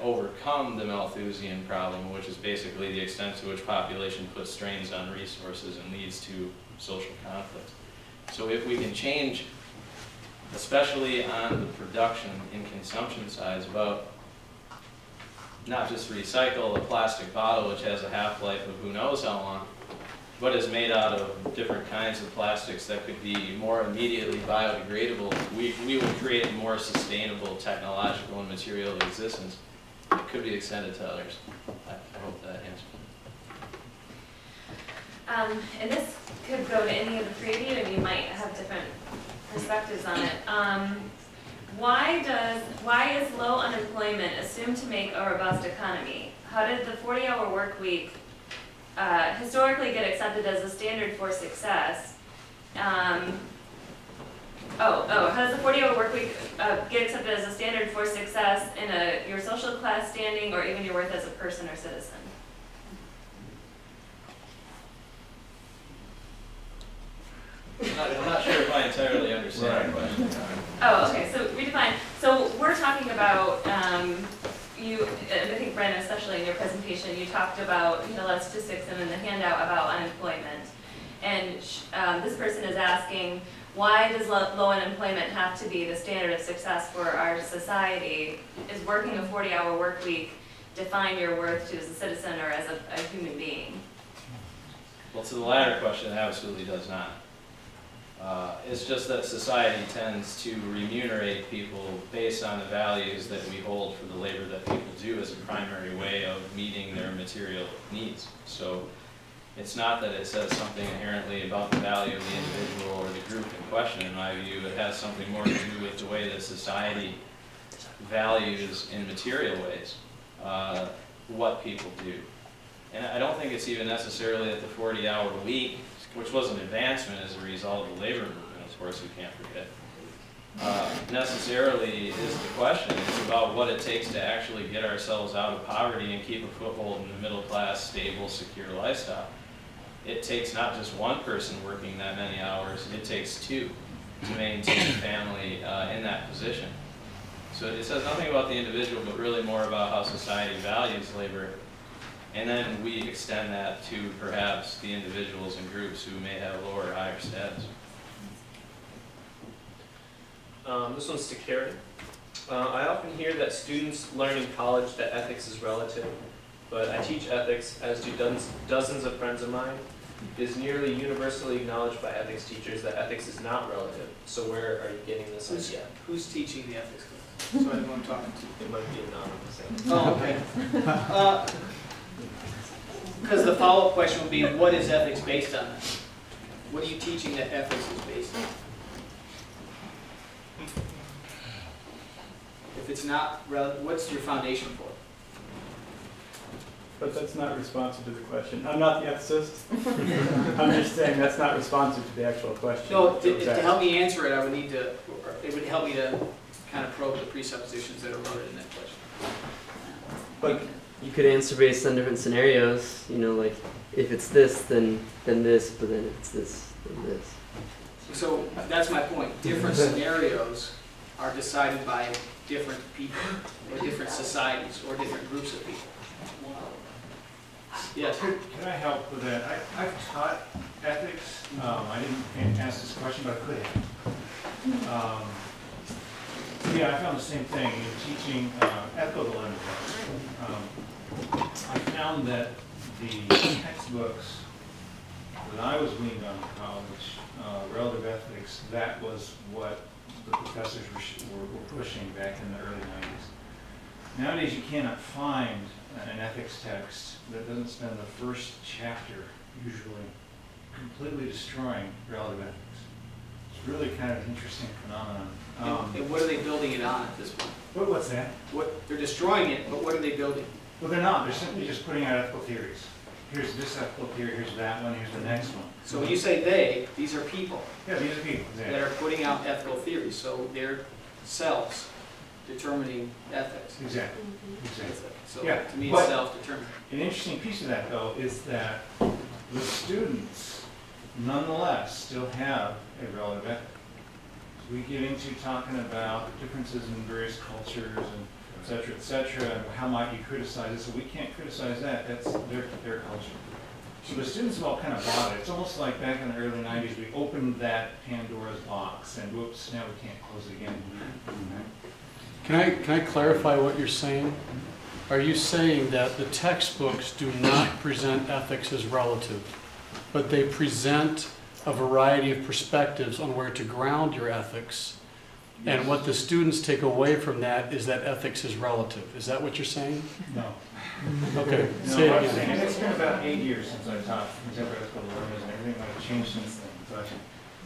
overcome the Malthusian problem, which is basically the extent to which population puts strains on resources and leads to social conflict. So if we can change, especially on the production and consumption sides, about not just recycle a plastic bottle which has a half-life of who knows how long, but is made out of different kinds of plastics that could be more immediately biodegradable, we will create a more sustainable technological and material existence. It could be extended to others. I hope that answers.
And this could go to any of the three of you, and you might have different perspectives on it. Why is low unemployment assumed to make a robust economy? How did the 40-hour work week historically get accepted as a standard for success? How does the 40-hour work week get accepted as a standard for success in your social class standing, or even your worth as a person or citizen?
I'm not sure if I entirely understand the question.
Oh, okay, so redefine. So we're talking about, and I think Brandon, especially in your presentation, you talked about, a lot of statistics and in the handout about unemployment. And this person is asking, why does low unemployment have to be the standard of success for our society? Is working a 40-hour work week define your worth to as a citizen or as a human being?
Well, to the latter question, it absolutely does not. It's just that society tends to remunerate people based on the values that we hold for the labor that people do as a primary way of meeting their material needs. So it's not that it says something inherently about the value of the individual or the group in question. In my view, it has something more to do with the way that society values in material ways what people do. And I don't think it's even necessarily that the 40-hour week, which was an advancement as a result of the labor movement, of course we can't forget, necessarily is the question. It's about what it takes to actually get ourselves out of poverty and keep a foothold in the middle class, stable, secure lifestyle. It takes not just one person working that many hours, it takes two to maintain a family in that position. So it says nothing about the individual, but really more about how society values labor. And then we extend that to perhaps the individuals and groups who may have lower or higher status.
This one's to Carey. I often hear that students learn in college that ethics is relative, but I teach ethics, as do dozens of friends of mine, is nearly universally acknowledged by ethics teachers that ethics is not relative. So where are you getting this idea?
Who's teaching the ethics class? So I know who I'm talking to.
It might be anonymous.
Oh, okay. Because the follow-up question would be, what is ethics based on? What are you teaching that ethics is based on? If it's not relevant, what's your foundation for it?
But that's not responsive to the question. I'm not the ethicist. I'm just saying that's not responsive to the actual question.
No, to help me answer it, I would need to, it would help me to kind of probe the presuppositions that are loaded in that question.
But
you could answer based on different scenarios, you know, like if it's this, then this, but then if it's this, then this.
So that's my point. Different scenarios are decided by different people, or different societies, or different groups of people. Yes.
Can I help with that? I've taught ethics. I didn't ask this question, but I could have. Yeah, I found the same thing in teaching ethical dilemmas. I found that the textbooks that I was weaned on in college, relative ethics, that was what the professors were pushing back in the early 90s. Nowadays, you cannot find an ethics text that doesn't spend the first chapter usually completely destroying relative ethics. It's really kind of an interesting phenomenon.
And what are they building it on at this point?
What's that?
They're destroying it, but what are they building?
Well, they're not. They're simply just putting out ethical theories. Here's this ethical theory, here's that one, here's the next one.
So when you say they, these are people.
Yeah, these are people.
That are putting out ethical theories. So they're selves determining ethics.
Exactly. Exactly.
So
yeah,
to me, it's self-determined.
An interesting piece of that, though, is that the students, nonetheless, still have a relative ethic. So we get into talking about differences in various cultures and et cetera, and how might you criticize it? So we can't criticize that. That's their culture. So the students have all kind of bought it. It's almost like back in the early 90s, we opened that Pandora's box, and whoops, now we can't close it again.
Can I clarify what you're saying? Are you saying that the textbooks do not present ethics as relative, but they present a variety of perspectives on where to ground your ethics, and what the students take away from that is that ethics is relative? Is that what you're saying?
No.
Okay,
no,
say it again.
It's been about 8 years since I taught contemporary ethical dilemmas, and everything might have changed since then. But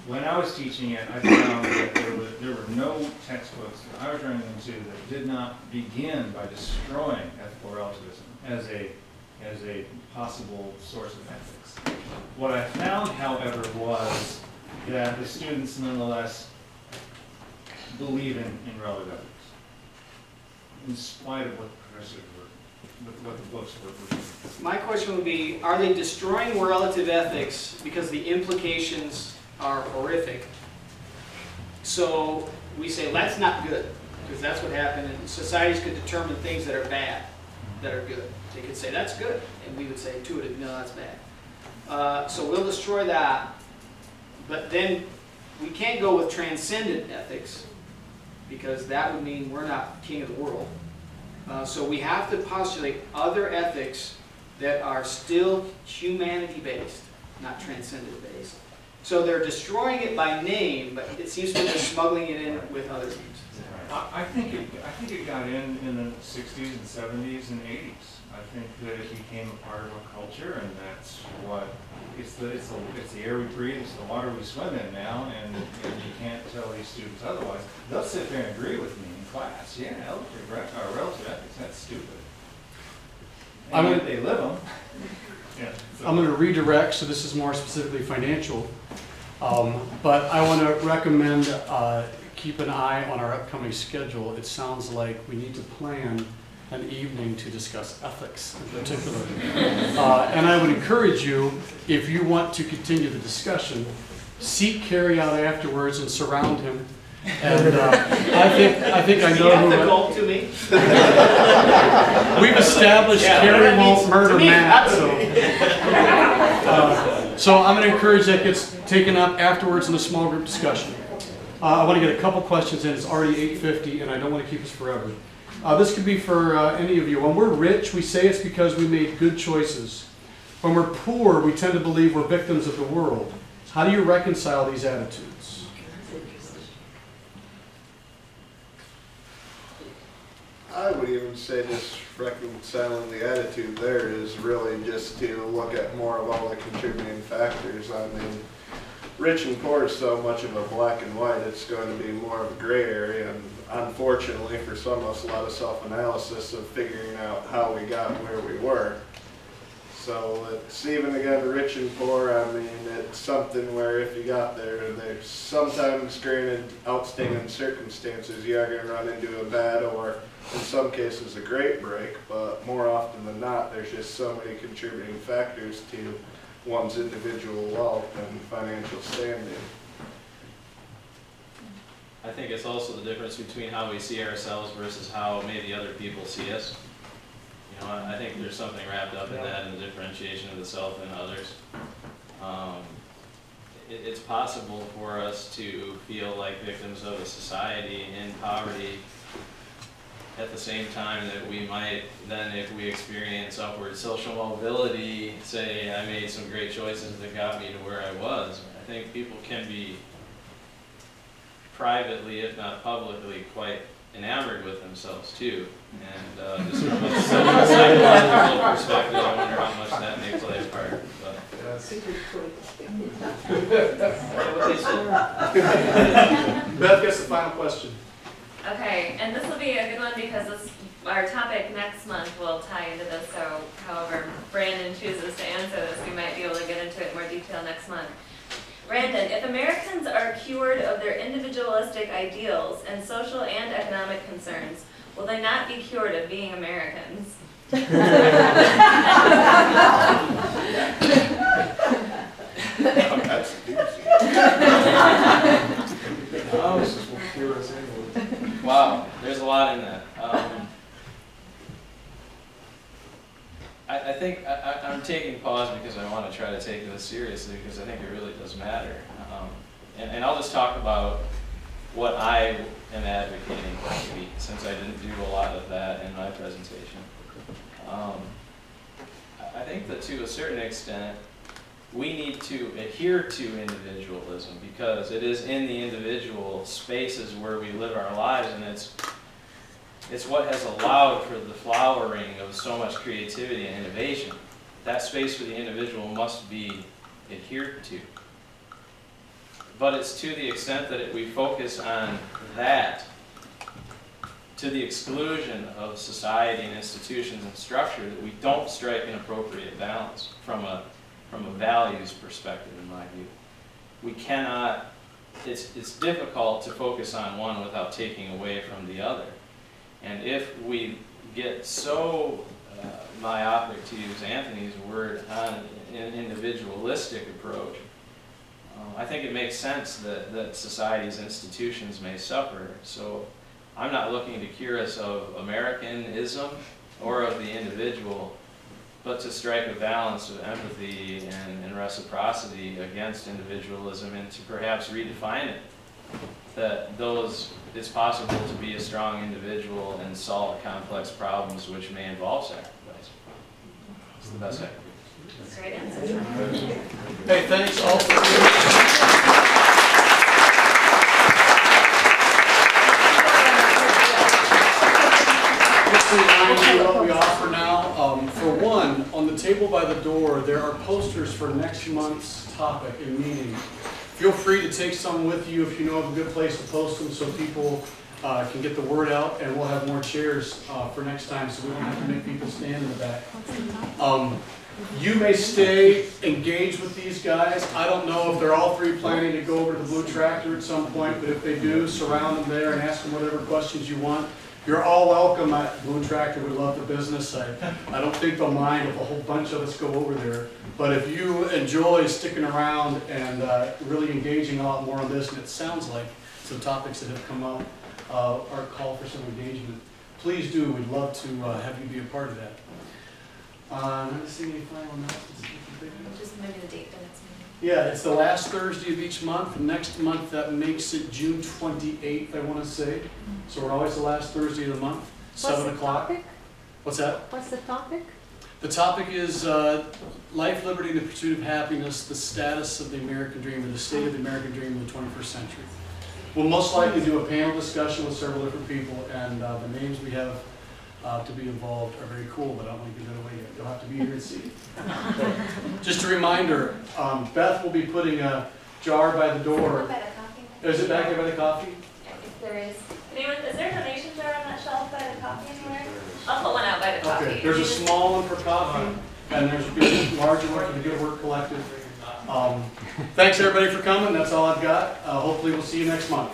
when I was teaching it, I found that there were no textbooks that I was running into that did not begin by destroying ethical relativism as a possible source of ethics. What I found, however, was that the students nonetheless believe in relative ethics, in spite of what the professors were, what the books were pushing.
My question would be, are they destroying relative ethics because the implications are horrific? So we say, that's not good, because that's what happened, and societies could determine things that are bad, that are good. They could say, that's good, and we would say intuitive, no, that's bad. So we'll destroy that, but then we can't go with transcendent ethics, because that would mean we're not king of the world. So we have to postulate other ethics that are still humanity-based, not transcendent-based. So they're destroying it by name, but it seems to be they're smuggling it in with other names.
I think it got in the 60s and 70s and 80s. I think that it became a part of our culture, and that's what it's the air we breathe, it's the water we swim in now, and you can't tell these students otherwise. They'll sit there and agree with me in class. Yeah, relative ethics, that's stupid. And yet they live them. Yeah, so.
I'm going to redirect, so this is more specifically financial, but I want to recommend keep an eye on our upcoming schedule. It sounds like we need to plan an evening to discuss ethics in particular. And I would encourage you, if you want to continue the discussion, seek Carey out afterwards and surround him. And I think I know who.
To me.
We've established Carey won't murder Matt, so I'm going to encourage that gets taken up afterwards in a small group discussion. I want to get a couple questions in. It's already 8:50, and I don't want to keep us forever. This could be for any of you. When we're rich, we say it's because we made good choices. When we're poor, we tend to believe we're victims of the world. How do you reconcile these attitudes?
I would even say just reconciling the attitude there is really just to look at more of all the contributing factors. I mean, rich and poor is so much of a black and white, it's going to be more of a gray area, and unfortunately for some of us, a lot of self-analysis of figuring out how we got where we were. So it's even again, rich and poor, I mean, it's something where if you got there, there's sometimes, granted, outstanding circumstances, you are going to run into a bad or in some cases a great break, but more often than not, there's just so many contributing factors to one's individual wealth and financial standing.
I think it's also the difference between how we see ourselves versus how maybe other people see us. You know, I think there's something wrapped up in that, in the differentiation of the self and others. It's possible for us to feel like victims of a society in poverty at the same time that we might then, if we experience upward social mobility, say I made some great choices that got me to where I was. I think people can be privately, if not publicly, quite enamored with themselves too. And just from a psychological perspective, I wonder how much that may play a part. But.
Beth gets the final question.
Okay, and this will be a good one because our topic next month will tie into this, so however Brandon chooses to answer this, we might be able to get into it in more detail next month. Brandon, if Americans are cured of their individualistic ideals and social and economic concerns, will they not be cured of being Americans?
That's doozy.
Wow, there's a lot in that. I think I'm taking pause because I want to try to take this seriously because I think it really does matter. And I'll just talk about what I am advocating this week, since I didn't do a lot of that in my presentation. I think that to a certain extent, we need to adhere to individualism because it is in the individual spaces where we live our lives, and it's what has allowed for the flowering of so much creativity and innovation. That space for the individual must be adhered to. But it's to the extent that we focus on that to the exclusion of society and institutions and structure that we don't strike an appropriate balance from a values perspective, in my view. We cannot, it's difficult to focus on one without taking away from the other. And if we get so myopic, to use Anthony's word, on an individualistic approach, I think it makes sense that society's institutions may suffer. So I'm not looking to cure us of Americanism or of the individual, but to strike a balance of empathy and reciprocity against individualism, and to perhaps redefine it. That it's possible to be a strong individual and solve complex problems which may involve sacrifice. It's the best I can do.
That's a great answer.
Hey, thanks all for what we offer now. For one, on the table by the door, there are posters for next month's topic and meeting. Feel free to take some with you if you know of a good place to post them so people can get the word out, and we'll have more chairs for next time so we don't have to make people stand in the back. You may stay engaged with these guys. I don't know if they're all three planning to go over to the Blue Tractor at some point, but if they do, surround them there and ask them whatever questions you want. You're all welcome at Blue Tractor. We love the business. I don't think they'll mind if a whole bunch of us go over there. But if you enjoy sticking around and really engaging a lot more on this, and it sounds like some topics that have come up are call for some engagement, please do. We'd love to have you be a part of that. Let me see any final announcements.
Just maybe the date for next meeting.
Yeah, it's the last Thursday of each month. Next month, that makes it June 28th, I want to say. So we're always the last Thursday of the month, 7 o'clock.
Topic?
What's that?
What's the topic?
The topic is life, liberty, and the pursuit of happiness, the status of the American dream, or the state of the American dream in the 21st century. We'll most likely do a panel discussion with several different people, and the names we have to be involved are very cool, but I don't want to give that away yet. You'll have to be here and see. Just a reminder, Beth will be putting a jar by the door.
By the coffee.
Is it back there by the coffee?
If there is. Anyone, is there a donation jar on that shelf by the coffee anywhere? I'll put one out by the coffee.
Okay, there's a small one for coffee, and there's a larger one for the Good Work Collective. Thanks everybody for coming. That's all I've got. Hopefully we'll see you next month.